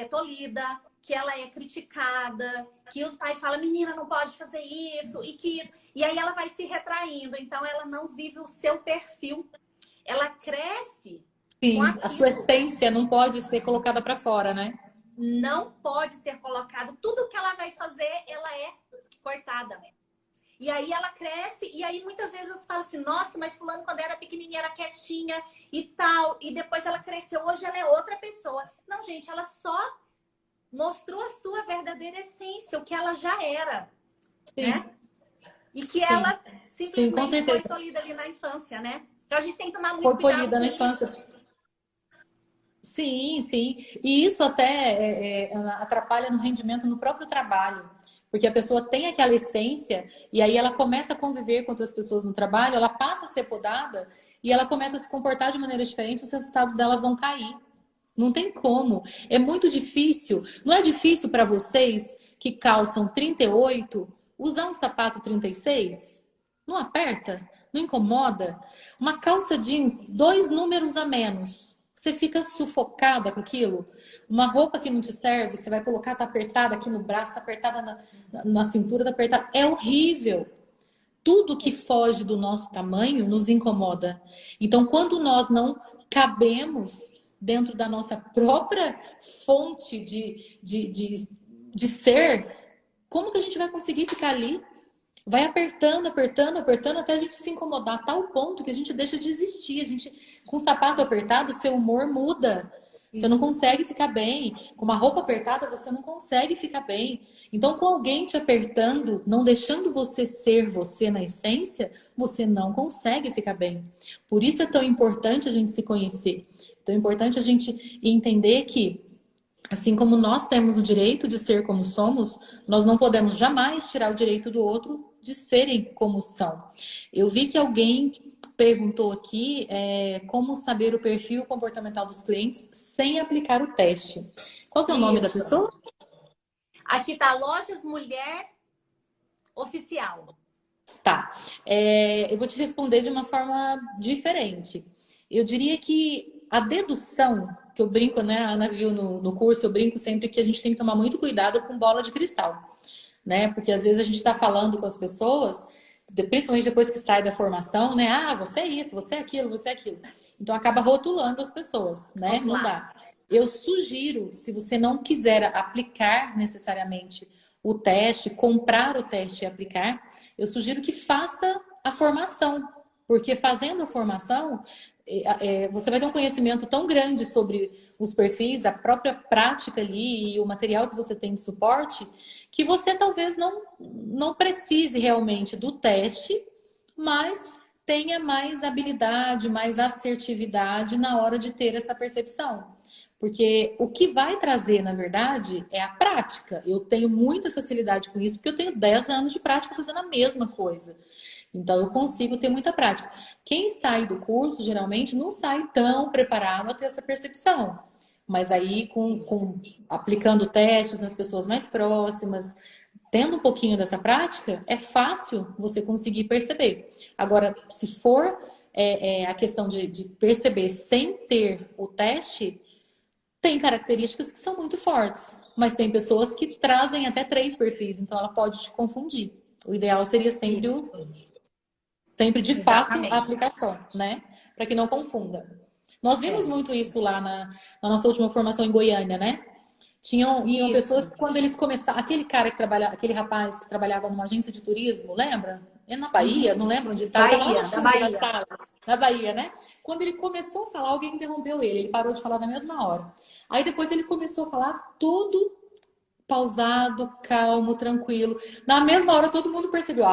tolhida, que ela é criticada, que os pais falam, menina, não pode fazer isso, e que isso. E aí ela vai se retraindo, então ela não vive o seu perfil. Ela cresce. Sim, a sua essência não pode ser colocada para fora, né? Não pode ser colocado. Tudo que ela vai fazer, ela é cortada. E aí ela cresce, e aí muitas vezes você fala assim, nossa, mas fulano quando era pequenininha era quietinha e tal, e depois ela cresceu, hoje ela é outra pessoa. Não, gente, ela só mostrou a sua verdadeira essência, o que ela já era. Sim. Né? E que Sim, ela sim, com simplesmente foi certeza. tolhida ali na infância, né? Então a gente tem que tomar muito Foi cuidado polida com na isso. infância. Sim, sim. E isso até atrapalha no rendimento no próprio trabalho. Porque a pessoa tem aquela essência e aí ela começa a conviver com outras pessoas no trabalho, ela passa a ser podada e ela começa a se comportar de maneira diferente, os resultados dela vão cair. Não tem como. É muito difícil. Não é difícil para vocês que calçam 38 usar um sapato 36? Não aperta? Não incomoda? Uma calça jeans, 2 números a menos. Você fica sufocada com aquilo. Uma roupa que não te serve, você vai colocar, tá apertada aqui no braço, tá apertada na cintura, tá apertada. É horrível. Tudo que foge do nosso tamanho nos incomoda. Então, quando nós não cabemos dentro da nossa própria fonte de ser, como que a gente vai conseguir ficar ali? Vai apertando, apertando, apertando até a gente se incomodar a tal ponto que a gente deixa de existir. A gente, com o sapato apertado, seu humor muda. Você não consegue ficar bem. Com uma roupa apertada, você não consegue ficar bem. Então, com alguém te apertando, não deixando você ser você na essência, você não consegue ficar bem. Por isso é tão importante a gente se conhecer. Tão importante a gente entender que assim como nós temos o direito de ser como somos, nós não podemos jamais tirar o direito do outro de serem como são. Eu vi que alguém perguntou aqui como saber o perfil comportamental dos clientes sem aplicar o teste. Qual que é o nome da Isso. pessoa? Aqui tá Lojas Mulher Oficial. Tá. Eu vou te responder de uma forma diferente. Eu diria que a dedução, que eu brinco, né? A Ana viu no curso, eu brinco sempre que a gente tem que tomar muito cuidado com bola de cristal, né? Porque às vezes a gente está falando com as pessoas, principalmente depois que sai da formação, né? Ah, você é isso, você é aquilo, você é aquilo. Então acaba rotulando as pessoas, né? Não dá. Eu sugiro, se você não quiser aplicar necessariamente o teste, comprar o teste e aplicar, eu sugiro que faça a formação. Porque fazendo a formação, você vai ter um conhecimento tão grande sobre os perfis, a própria prática ali e o material que você tem de suporte, que você talvez não precise realmente do teste, mas tenha mais habilidade, mais assertividade na hora de ter essa percepção. Porque o que vai trazer, na verdade, é a prática. Eu tenho muita facilidade com isso, porque eu tenho 10 anos de prática fazendo a mesma coisa. Então, eu consigo ter muita prática. Quem sai do curso, geralmente, não sai tão preparado a ter essa percepção. Mas aí, aplicando testes nas pessoas mais próximas, tendo um pouquinho dessa prática, é fácil você conseguir perceber. Agora, se for a questão de perceber sem ter o teste, tem características que são muito fortes. Mas tem pessoas que trazem até 3 perfis, então ela pode te confundir. O ideal seria sempre sempre de fato a aplicação, né? Para que não confunda. Nós vimos muito isso lá na nossa última formação em Goiânia, né? Tinham pessoas que quando eles começaram, aquele rapaz que trabalhava numa agência de turismo, lembra? É na Bahia, não lembro onde estava, estava lá no fundo da sala, na Bahia, né? Quando ele começou a falar, alguém interrompeu ele parou de falar na mesma hora. Aí depois ele começou a falar tudo pausado, calmo, tranquilo. Na mesma hora todo mundo percebeu,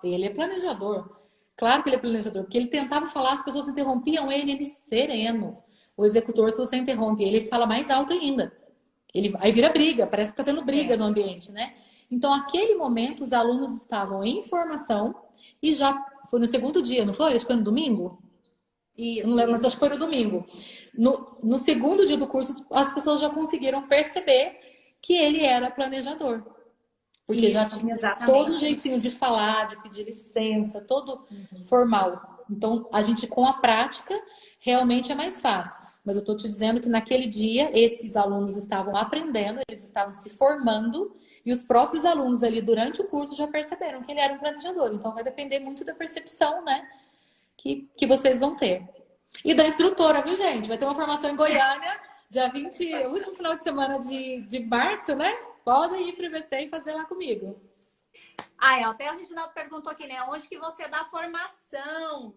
ele é planejador. Claro que ele é planejador, porque ele tentava falar, as pessoas interrompiam ele sereno. O executor, se você interrompe ele fala mais alto ainda. Aí vira briga, parece que tá tendo briga no ambiente, né? Então, aquele momento, os alunos estavam em formação e já foi no segundo dia, não foi? Acho que foi no domingo? Isso. Eu não lembro, mas acho que foi no domingo. No segundo dia do curso, as pessoas já conseguiram perceber que ele era planejador. Porque já tinha todo o jeitinho de falar, de pedir licença, todo formal. Então, a gente, com a prática, realmente é mais fácil. Mas eu estou te dizendo que naquele dia, esses alunos estavam aprendendo, eles estavam se formando, e os próprios alunos ali, durante o curso, já perceberam que ele era um planejador. Então, vai depender muito da percepção, né, que vocês vão ter. E da instrutora, viu, gente? Vai ter uma formação em Goiânia, dia 20, último final de semana de março, né? Podem ir para o IBC e fazer lá comigo. Até o Reginaldo perguntou aqui, né? Onde que você dá formação?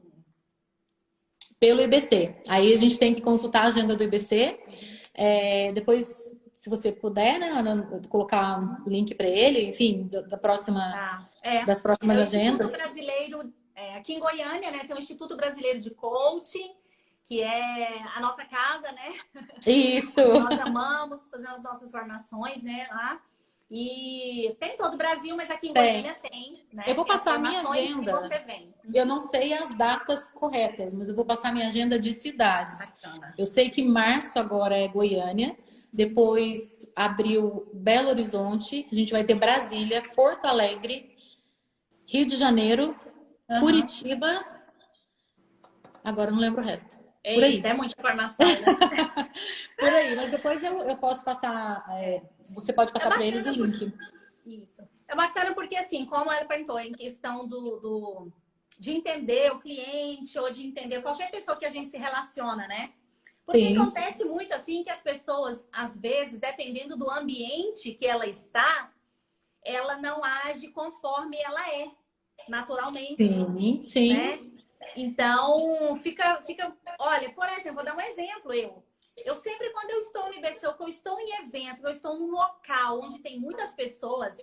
Pelo IBC. Aí a gente tem que consultar a agenda do IBC. Depois, se você puder, né, Ana, colocar um link para ele, enfim, da próxima, das próximas agendas. Instituto Brasileiro, aqui em Goiânia, né, tem o Instituto Brasileiro de Coaching, que é a nossa casa, né? Isso! Nós amamos fazer as nossas formações, né, lá. E tem em todo o Brasil, mas aqui em Goiânia tem, né? Eu vou tem passar a minha agenda. Você vem. Eu não sei as datas corretas, mas eu vou passar a minha agenda de cidades. Bacana. Eu sei que março agora é Goiânia, depois abril Belo Horizonte, a gente vai ter Brasília, Porto Alegre, Rio de Janeiro, Curitiba. Agora eu não lembro o resto. Por aí. É muita informação, né? Por aí, mas depois eu posso passar. Você pode passar para eles o link. Isso. É bacana porque, assim, como ela perguntou, em questão de entender o cliente ou de entender qualquer pessoa que a gente se relaciona, né? Porque acontece muito, assim, que as pessoas, às vezes, dependendo do ambiente que ela está, ela não age conforme ela é, naturalmente. Sim, sim. Né? Então, fica... Olha, por exemplo, vou dar um exemplo, eu sempre, quando eu estou no IBC, que eu estou em evento, que eu estou num local onde tem muitas pessoas,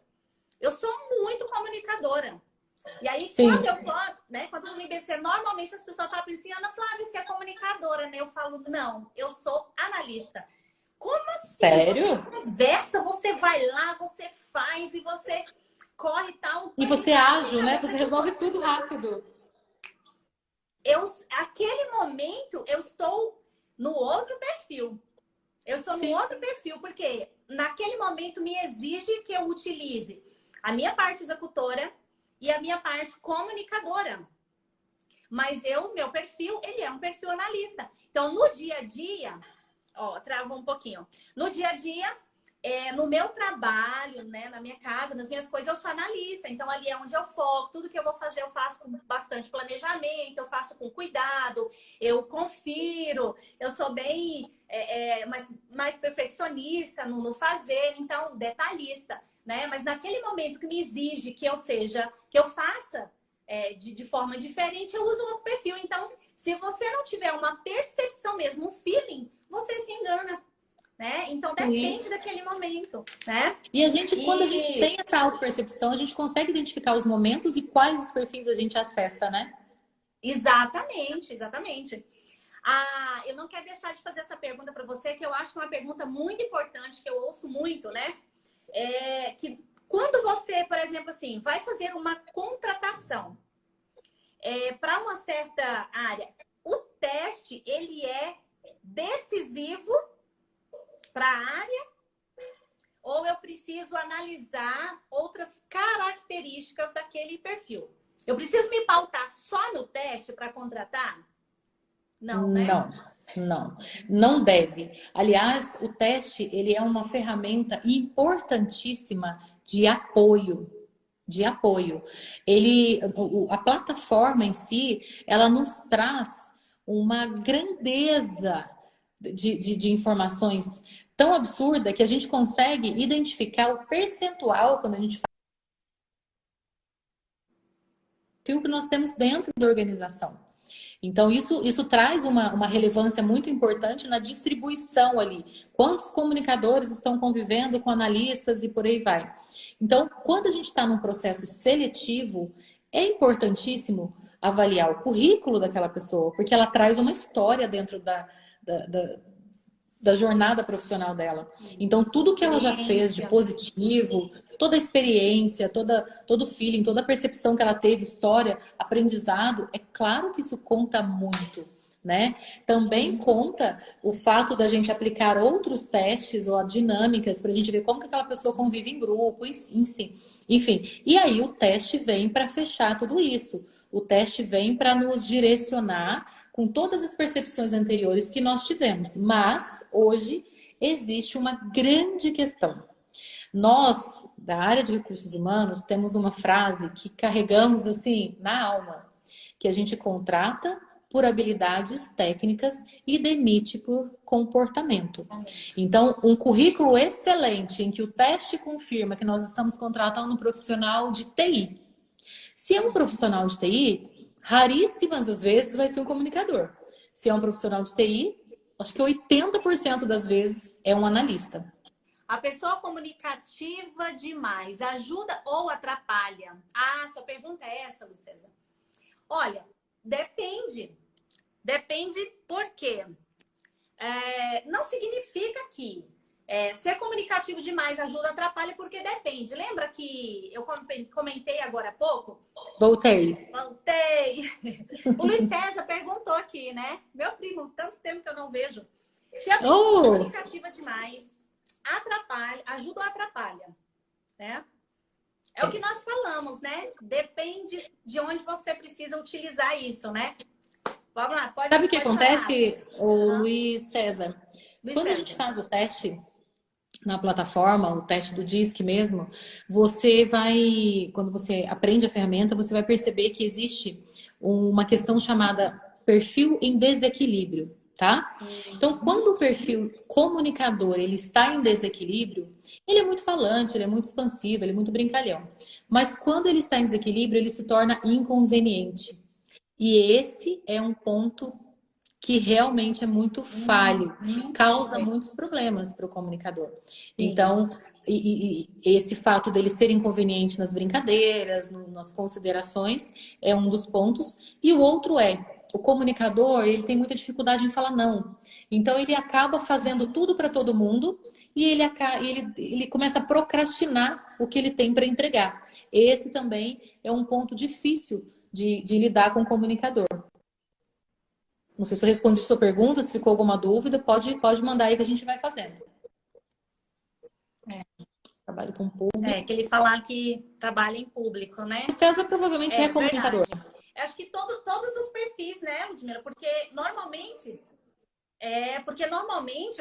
eu sou muito comunicadora. E aí, quando eu tô, né, quando eu tô no IBC, normalmente as pessoas falam assim, Ana Flávia, você é comunicadora, né? Eu falo, não, eu sou analista. Como assim? Sério? Você conversa, você vai lá, você faz e você corre e tal. E você é ágil, né? Você resolve tudo rápido. Aquele momento, eu estou no outro perfil. Eu estou no outro perfil, porque naquele momento me exige que eu utilize a minha parte executora e a minha parte comunicadora. Mas meu perfil, ele é um perfil analista. Então, no dia a dia, trava um pouquinho. No dia a dia, no meu trabalho, né, na minha casa, nas minhas coisas, eu sou analista. Então, ali é onde eu foco. Tudo que eu vou fazer, eu faço com bastante planejamento, eu faço com cuidado, eu confiro, eu sou bem mais perfeccionista no fazer, então, detalhista, né? Mas naquele momento que me exige que eu faça de forma diferente, eu uso outro perfil. Então, se você não tiver uma percepção mesmo, um feeling, você se engana. Né? Então depende daquele momento, né? E quando a gente tem essa autopercepção, a gente consegue identificar os momentos e quais os perfis a gente acessa, né? Exatamente, exatamente. Eu não quero deixar de fazer essa pergunta para você, que eu acho que é uma pergunta muito importante, que eu ouço muito, né? Que quando você, por exemplo, assim, vai fazer uma contratação para uma certa área, o teste, ele é decisivo para a área, ou eu preciso analisar outras características daquele perfil? Eu preciso me pautar só no teste para contratar? Não, né? Não deve. Aliás, o teste, ele é uma ferramenta importantíssima de apoio. A plataforma em si, ela nos traz uma grandeza de informações tão absurda que a gente consegue identificar o percentual quando a gente faz o que nós temos dentro da organização. Então, isso traz uma relevância muito importante na distribuição ali. Quantos comunicadores estão convivendo com analistas e por aí vai. Então, quando a gente está num processo seletivo, é importantíssimo avaliar o currículo daquela pessoa, porque ela traz uma história dentro da jornada profissional dela. Então, tudo que ela já fez de positivo, toda a experiência, todo o feeling, toda a percepção que ela teve, história, aprendizado, é claro que isso conta muito, né? Também conta o fato da gente aplicar outros testes ou dinâmicas para a gente ver como que aquela pessoa convive em grupo, enfim. E aí o teste vem para fechar tudo isso. O teste vem para nos direcionar com todas as percepções anteriores que nós tivemos. Mas, hoje, existe uma grande questão. Nós, da área de recursos humanos, temos uma frase que carregamos, assim, na alma. Que a gente contrata por habilidades técnicas e demite por comportamento. Então, um currículo excelente em que o teste confirma que nós estamos contratando um profissional de TI. Se é um profissional de TI, raríssimas das vezes vai ser um comunicador. Se é um profissional de TI, acho que 80% das vezes é um analista. A pessoa comunicativa demais ajuda ou atrapalha? Ah, sua pergunta é essa, Luiz César. Olha, depende. Depende por quê? Não significa que ser comunicativo demais ajuda ou atrapalha, porque depende. Lembra que eu comentei agora há pouco? Voltei. O Luiz César perguntou aqui, né? Meu primo, tanto tempo que eu não vejo. Se a pessoa é comunicativa demais, ajuda ou atrapalha, né? É o que nós falamos, né? Depende de onde você precisa utilizar isso, né? Vamos lá, Sabe o que acontece, Luiz César? Quando a gente faz o teste na plataforma, o teste do DISC mesmo, você vai, quando você aprende a ferramenta, você vai perceber que existe uma questão chamada perfil em desequilíbrio, tá? Então, quando o perfil comunicador ele está em desequilíbrio, ele é muito falante, ele é muito expansivo, ele é muito brincalhão. Mas quando ele está em desequilíbrio, ele se torna inconveniente. E esse é um ponto que realmente é muito falho, causa muitos problemas para o comunicador. Então, esse fato dele ser inconveniente nas brincadeiras, nas considerações, é um dos pontos. E o outro o comunicador, ele tem muita dificuldade em falar não. Então, ele acaba fazendo tudo para todo mundo e ele começa a procrastinar o que ele tem para entregar. Esse também é um ponto difícil de lidar com o comunicador. Não sei se eu respondi a sua pergunta, se ficou alguma dúvida, pode mandar aí que a gente vai fazendo. Trabalho com público. Que ele falar que trabalha em público, né? O César provavelmente é comunicador. Verdade. Acho que todos os perfis, né, Ludmila? Porque normalmente,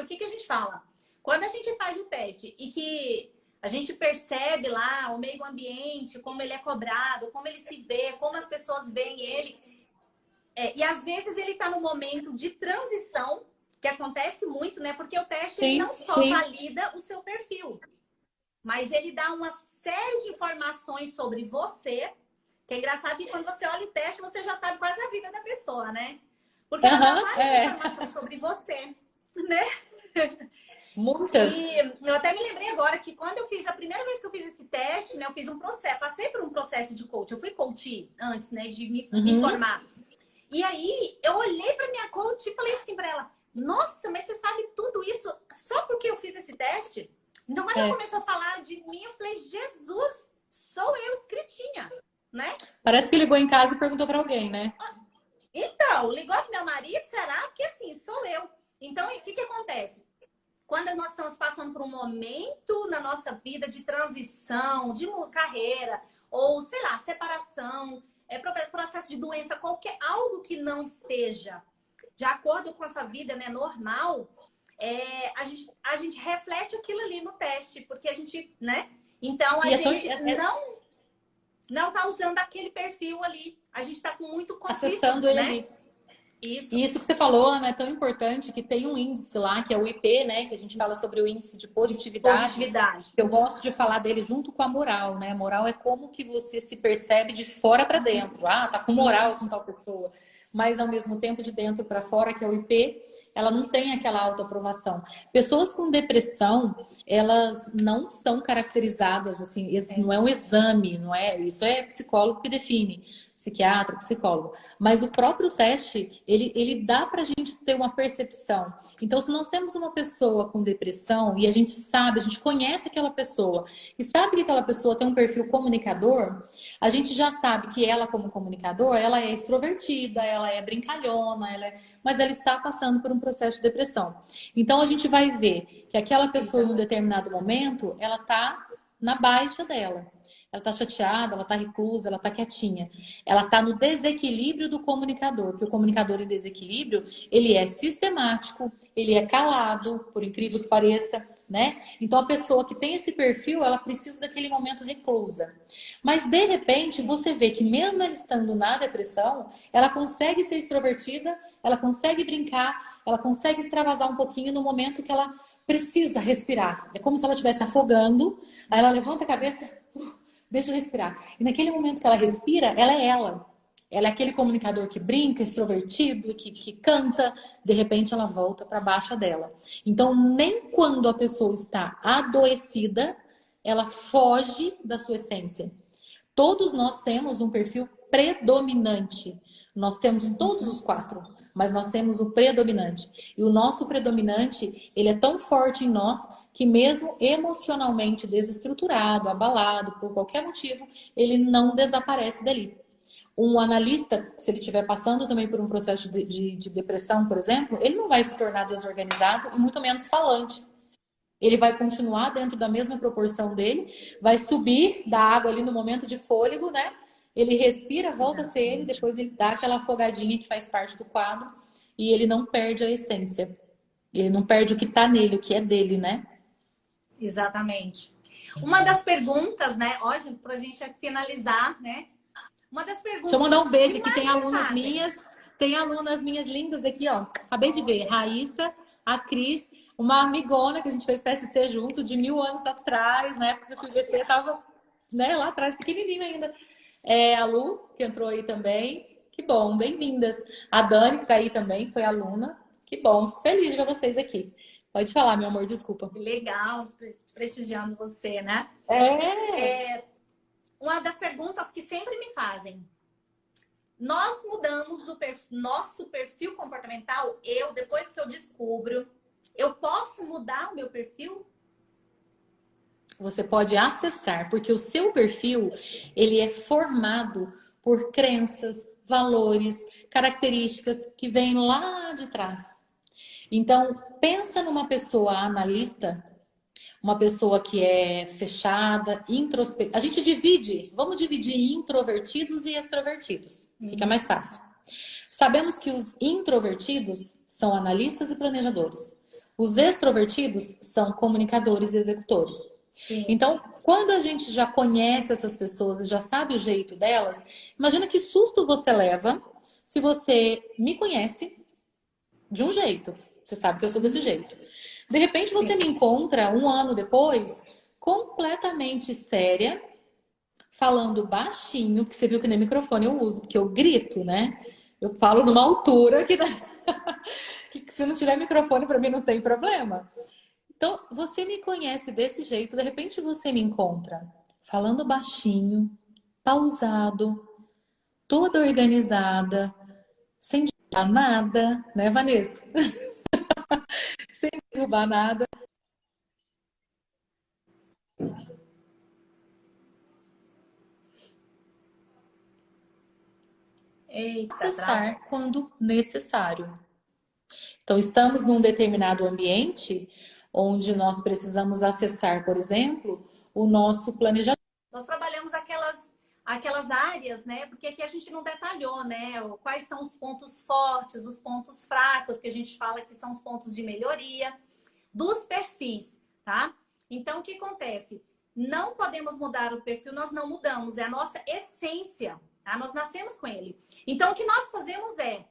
o que a gente fala? Quando a gente faz o teste e que a gente percebe lá o meio ambiente, como ele é cobrado, como ele se vê, como as pessoas veem ele. E às vezes ele está no momento de transição, que acontece muito, né? Porque o teste ele não só valida o seu perfil, mas ele dá uma série de informações sobre você, que é engraçado que quando você olha o teste, você já sabe quase a vida da pessoa, né? Porque ela dá várias informações sobre você, né? Muitas. E eu até me lembrei agora que quando a primeira vez que eu fiz esse teste, né? Eu fiz passei por um processo de coach. Eu fui coach antes, né? De me formar. E aí, eu olhei pra minha coach e falei assim pra ela, nossa, mas você sabe tudo isso só porque eu fiz esse teste? Então, quando ela começou a falar de mim, eu falei, Jesus, sou eu escritinha, né? Parece que ligou em casa e perguntou pra alguém, né? Então, ligou pro meu marido, será? Porque assim, sou eu. Então, o que acontece? Quando nós estamos passando por um momento na nossa vida de transição, de carreira, ou, sei lá, separação, processo de doença, algo que não esteja de acordo com a sua vida, né, normal, a gente reflete aquilo ali no teste, porque a gente, né? Então, a gente não tá usando aquele perfil ali. A gente tá com muito conflito, acessando ele né? ali. Isso que você falou, Ana, é tão importante que tem um índice lá, que é o IP, né? Que a gente fala sobre o índice de positividade. Eu gosto de falar dele junto com a moral, né? A moral é como que você se percebe de fora para dentro. Ah, tá com moral com tal pessoa. Mas, ao mesmo tempo, de dentro para fora, que é o IP, ela não tem aquela autoaprovação. Pessoas com depressão, elas não são caracterizadas, assim, não é um exame, não é? Isso é psicólogo que define. Psiquiatra, psicólogo. Mas o próprio teste, ele dá pra gente ter uma percepção. Então, se nós temos uma pessoa com depressão e a gente conhece aquela pessoa e sabe que aquela pessoa tem um perfil comunicador, a gente já sabe que ela, como comunicador, ela é extrovertida, ela é brincalhona, mas ela está passando por um processo de depressão. Então, a gente vai ver que aquela pessoa, em um determinado momento, ela tá na baixa dela. Ela tá chateada, ela tá reclusa, ela tá quietinha. Ela tá no desequilíbrio do comunicador, porque o comunicador em desequilíbrio, ele é sistemático, ele é calado, por incrível que pareça, né? Então a pessoa que tem esse perfil, ela precisa daquele momento reclusa. Mas de repente, você vê que mesmo ela estando na depressão, ela consegue ser extrovertida, ela consegue brincar, ela consegue extravasar um pouquinho no momento que ela precisa respirar. É como se ela estivesse afogando, aí ela levanta a cabeça, deixa eu respirar. E naquele momento que ela respira, ela é ela. Ela é aquele comunicador que brinca, extrovertido, que canta, de repente ela volta para a baixa dela. Então, nem quando a pessoa está adoecida, ela foge da sua essência. Todos nós temos um perfil predominante. Nós temos todos os 4, mas nós temos o predominante. E o nosso predominante, ele é tão forte em nós que mesmo emocionalmente desestruturado, abalado por qualquer motivo, ele não desaparece dali. Um analista, se ele estiver passando também por um processo de depressão, por exemplo, ele não vai se tornar desorganizado e muito menos falante. Ele vai continuar dentro da mesma proporção dele, vai subir da água ali no momento de fôlego, né? Ele respira, volta a ser ele, depois ele dá aquela afogadinha que faz parte do quadro e ele não perde a essência. Ele não perde o que tá nele, o que é dele, né? Exatamente. Uma das perguntas, né? Hoje, pra gente finalizar, né? Uma das perguntas. Deixa eu mandar um beijo aqui, tem alunas minhas lindas aqui, ó. Acabei de ver. Raíssa, a Cris, uma amigona que a gente fez PSC junto de 1000 anos atrás, na época que o IBC tava, né, lá atrás, pequenininho ainda. A Lu, que entrou aí também. Que bom, bem-vindas. A Dani, que tá aí também, foi aluna. Que bom, feliz de ver vocês aqui. Pode falar, meu amor, desculpa. Legal, prestigiando você, né? Uma das perguntas que sempre me fazem. Nós mudamos o nosso perfil comportamental, depois que eu descubro, eu posso mudar o meu perfil? Você pode acessar, porque o seu perfil, ele é formado por crenças, valores, características que vêm lá de trás. Então, pensa numa pessoa analista, uma pessoa que é fechada, introspectiva. A gente vamos dividir em introvertidos e extrovertidos. Fica mais fácil. Sabemos que os introvertidos são analistas e planejadores. Os extrovertidos são comunicadores e executores. Sim. Então, quando a gente já conhece essas pessoas e já sabe o jeito delas, imagina que susto você leva se você me conhece de um jeito. Você sabe que eu sou desse jeito. De repente você me encontra 1 ano depois, completamente séria, falando baixinho, porque você viu que nem microfone eu uso, porque eu grito, né? Eu falo numa altura que se não tiver microfone para mim não tem problema. Então, você me conhece desse jeito, de repente você me encontra falando baixinho, pausado, toda organizada, sem derrubar nada, né, Vanessa? Sem derrubar nada. Acessar quando necessário. Então, estamos num determinado ambiente onde nós precisamos acessar, por exemplo, o nosso planejamento. Nós trabalhamos aquelas áreas, né? Porque aqui a gente não detalhou, né? Quais são os pontos fortes, os pontos fracos, que a gente fala que são os pontos de melhoria dos perfis, tá? Então, o que acontece? Não podemos mudar o perfil, nós não mudamos, é a nossa essência, tá? Nós nascemos com ele. Então, o que nós fazemos é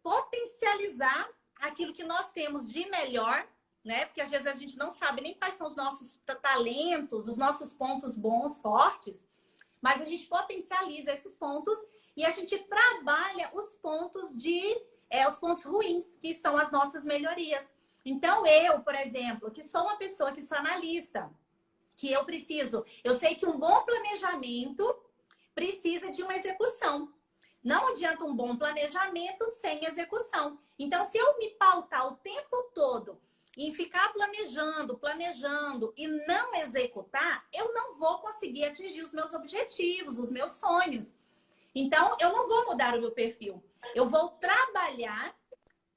potencializar aquilo que nós temos de melhor, né? Porque às vezes a gente não sabe nem quais são os nossos talentos, os nossos pontos bons, fortes, mas a gente potencializa esses pontos e a gente trabalha os pontos os pontos ruins, que são as nossas melhorias. Então, eu, por exemplo, que sou uma pessoa que sou analista, que eu sei que um bom planejamento precisa de uma execução. Não adianta um bom planejamento sem execução. Então, se eu me pautar o tempo todo em ficar planejando e não executar, eu não vou conseguir atingir os meus objetivos, os meus sonhos. Então, eu não vou mudar o meu perfil. Eu vou trabalhar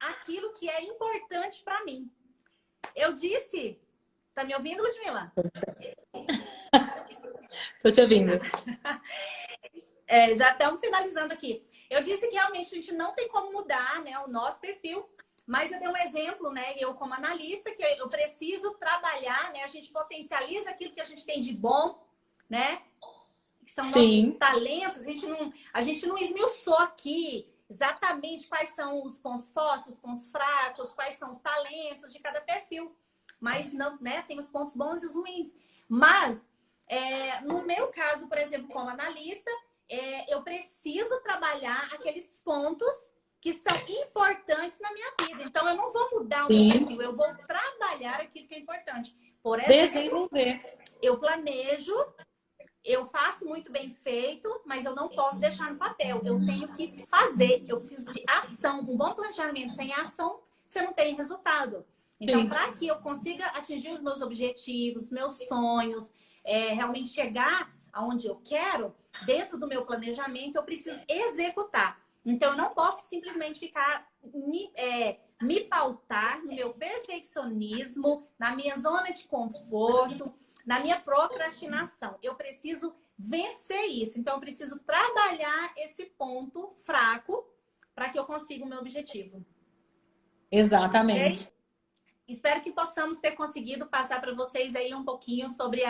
aquilo que é importante para mim. Eu disse... Tá me ouvindo, Ludmila? Tô te ouvindo. Já estamos finalizando aqui. Eu disse que realmente a gente não tem como mudar, né, o nosso perfil, mas eu dei um exemplo, né? Eu, como analista, que eu preciso trabalhar, né? A gente potencializa aquilo que a gente tem de bom, né? Que são nossos talentos. A gente não esmiuçou aqui exatamente quais são os pontos fortes, os pontos fracos, quais são os talentos de cada perfil. Mas não, né? Tem os pontos bons e os ruins. Mas, no meu caso, por exemplo, como analista, eu preciso trabalhar aqueles pontos que são importantes na minha vida. Então, eu não vou mudar o meu perfil, eu vou trabalhar aquilo que é importante. Por exemplo, desenvolver. eu planejo, eu faço muito bem feito, mas eu não posso deixar no papel. Eu tenho que fazer, eu preciso de ação. Um bom planejamento sem ação, você não tem resultado. Então, para que eu consiga atingir os meus objetivos, meus sonhos, realmente chegar aonde eu quero, dentro do meu planejamento, eu preciso executar. Então, eu não posso simplesmente ficar me pautar no meu perfeccionismo, na minha zona de conforto, na minha procrastinação. Eu preciso vencer isso. Então, eu preciso trabalhar esse ponto fraco para que eu consiga o meu objetivo. Exatamente. Okay? Espero que possamos ter conseguido passar para vocês aí um pouquinho sobre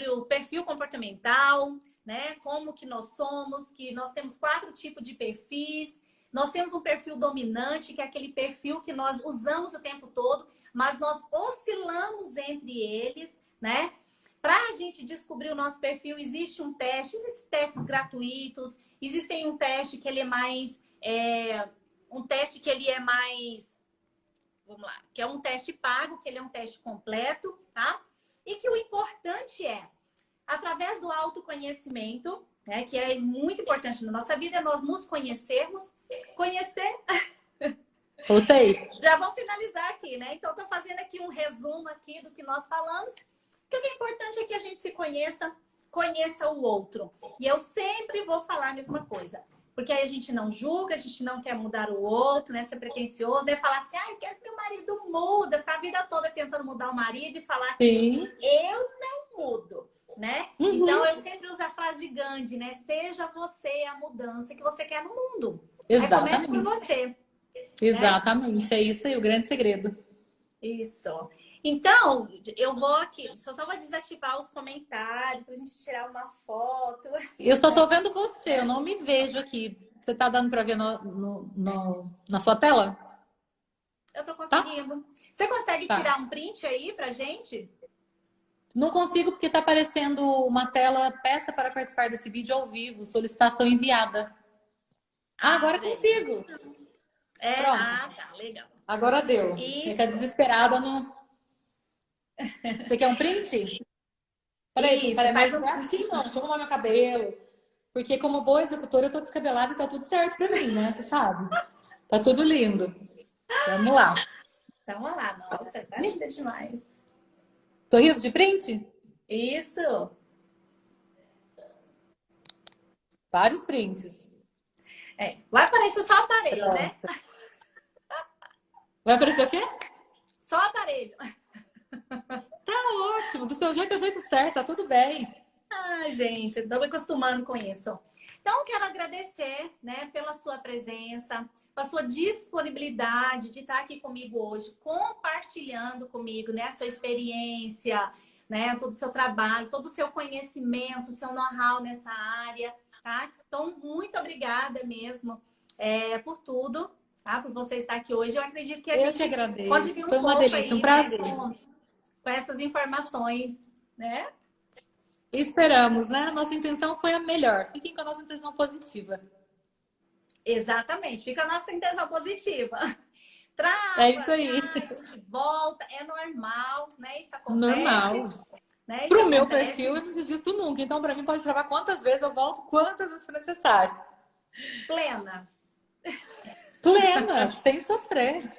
o perfil comportamental, né? Como que nós somos, que nós temos 4 tipos de perfis. Nós temos um perfil dominante, que é aquele perfil que nós usamos o tempo todo, mas nós oscilamos entre eles, né? Para a gente descobrir o nosso perfil, existe um teste, existem testes gratuitos, existem um teste que ele é mais... vamos lá, que é um teste pago, que ele é um teste completo, tá? E que o importante é, através do autoconhecimento, né, que é muito importante na nossa vida, é nós nos conhecermos. Conhecer... Voltei. Já vamos finalizar aqui, né? Então, estou fazendo aqui um resumo aqui do que nós falamos. O que é importante é que a gente se conheça, conheça o outro. E eu sempre vou falar a mesma coisa. Porque aí a gente não julga, a gente não quer mudar o outro, né? Ser pretencioso, né? Falar assim, eu quero que meu marido muda. Ficar a vida toda tentando mudar o marido e falar que eu não mudo, né? Então, eu sempre uso a frase de Gandhi, né? Seja você a mudança que você quer no mundo. Exatamente. Aí comece por você. Exatamente, é isso aí, o grande segredo. Isso. Então, eu vou aqui, só vou desativar os comentários pra gente tirar uma foto. Eu só tô vendo você, eu não me vejo aqui. Você tá dando pra ver na sua tela? Eu tô conseguindo. Tá? Você consegue tirar um print aí pra gente? Não consigo porque tá aparecendo uma tela, peça para participar desse vídeo ao vivo, solicitação enviada. Agora consigo. Tá, legal. Agora deu. Fica desesperada no... Você quer um print? Peraí, mas não é assim não, deixa eu arrumar meu cabelo. Porque como boa executora eu tô descabelada e tá tudo certo pra mim, né? Você sabe? Tá tudo lindo. Vamos lá. Então, vamos lá. Nossa, tá linda demais. Sorriso de print? Isso. Vários prints. Vai aparecer só aparelho, né? Vai aparecer o quê? Só aparelho. Tá ótimo. Do seu jeito é o jeito certo, tá tudo bem. Ai, gente, estou me acostumando com isso. Então, quero agradecer, né, pela sua presença, pela sua disponibilidade de estar aqui comigo hoje, compartilhando comigo, né, a sua experiência, né, todo o seu trabalho, todo o seu conhecimento, o seu know-how nessa área, tá? Então, muito obrigada mesmo por tudo, tá? Por você estar aqui hoje. Eu acredito que a gente contribuiu Foi uma delícia, um prazer. Com essas informações, né? Esperamos, né? Nossa intenção foi a melhor. Fiquem com a nossa intenção positiva. Exatamente, fica a nossa intenção positiva. Trava, é isso aí. Volta, é normal, né? Isso acontece. Normal. Né? Pro meu perfil, eu não desisto nunca. Então, para mim, pode travar quantas vezes eu volto, quantas vezes for necessário. Plena. Plena, sem sofrer.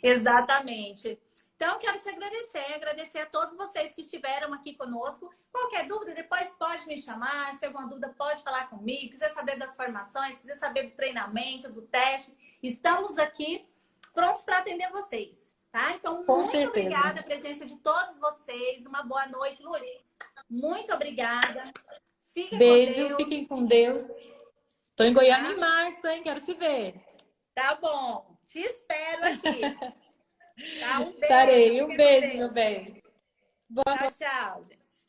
Exatamente. Então, quero te agradecer a todos vocês que estiveram aqui conosco. Qualquer dúvida, depois pode me chamar. Se alguma dúvida, pode falar comigo. Quiser saber das formações, quiser saber do treinamento, do teste, estamos aqui prontos para atender vocês, tá? Então, muito obrigada pela presença de todos vocês. Uma boa noite, Luli. Muito obrigada. Fiquem Beijo, com Deus. Fiquem com Deus. Tô em Goiânia em março, hein? Quero te ver. Tá bom. Te espero aqui. Tá? Um beijo. Estarei. Um beijo, meu bem. Tchau, tchau, gente.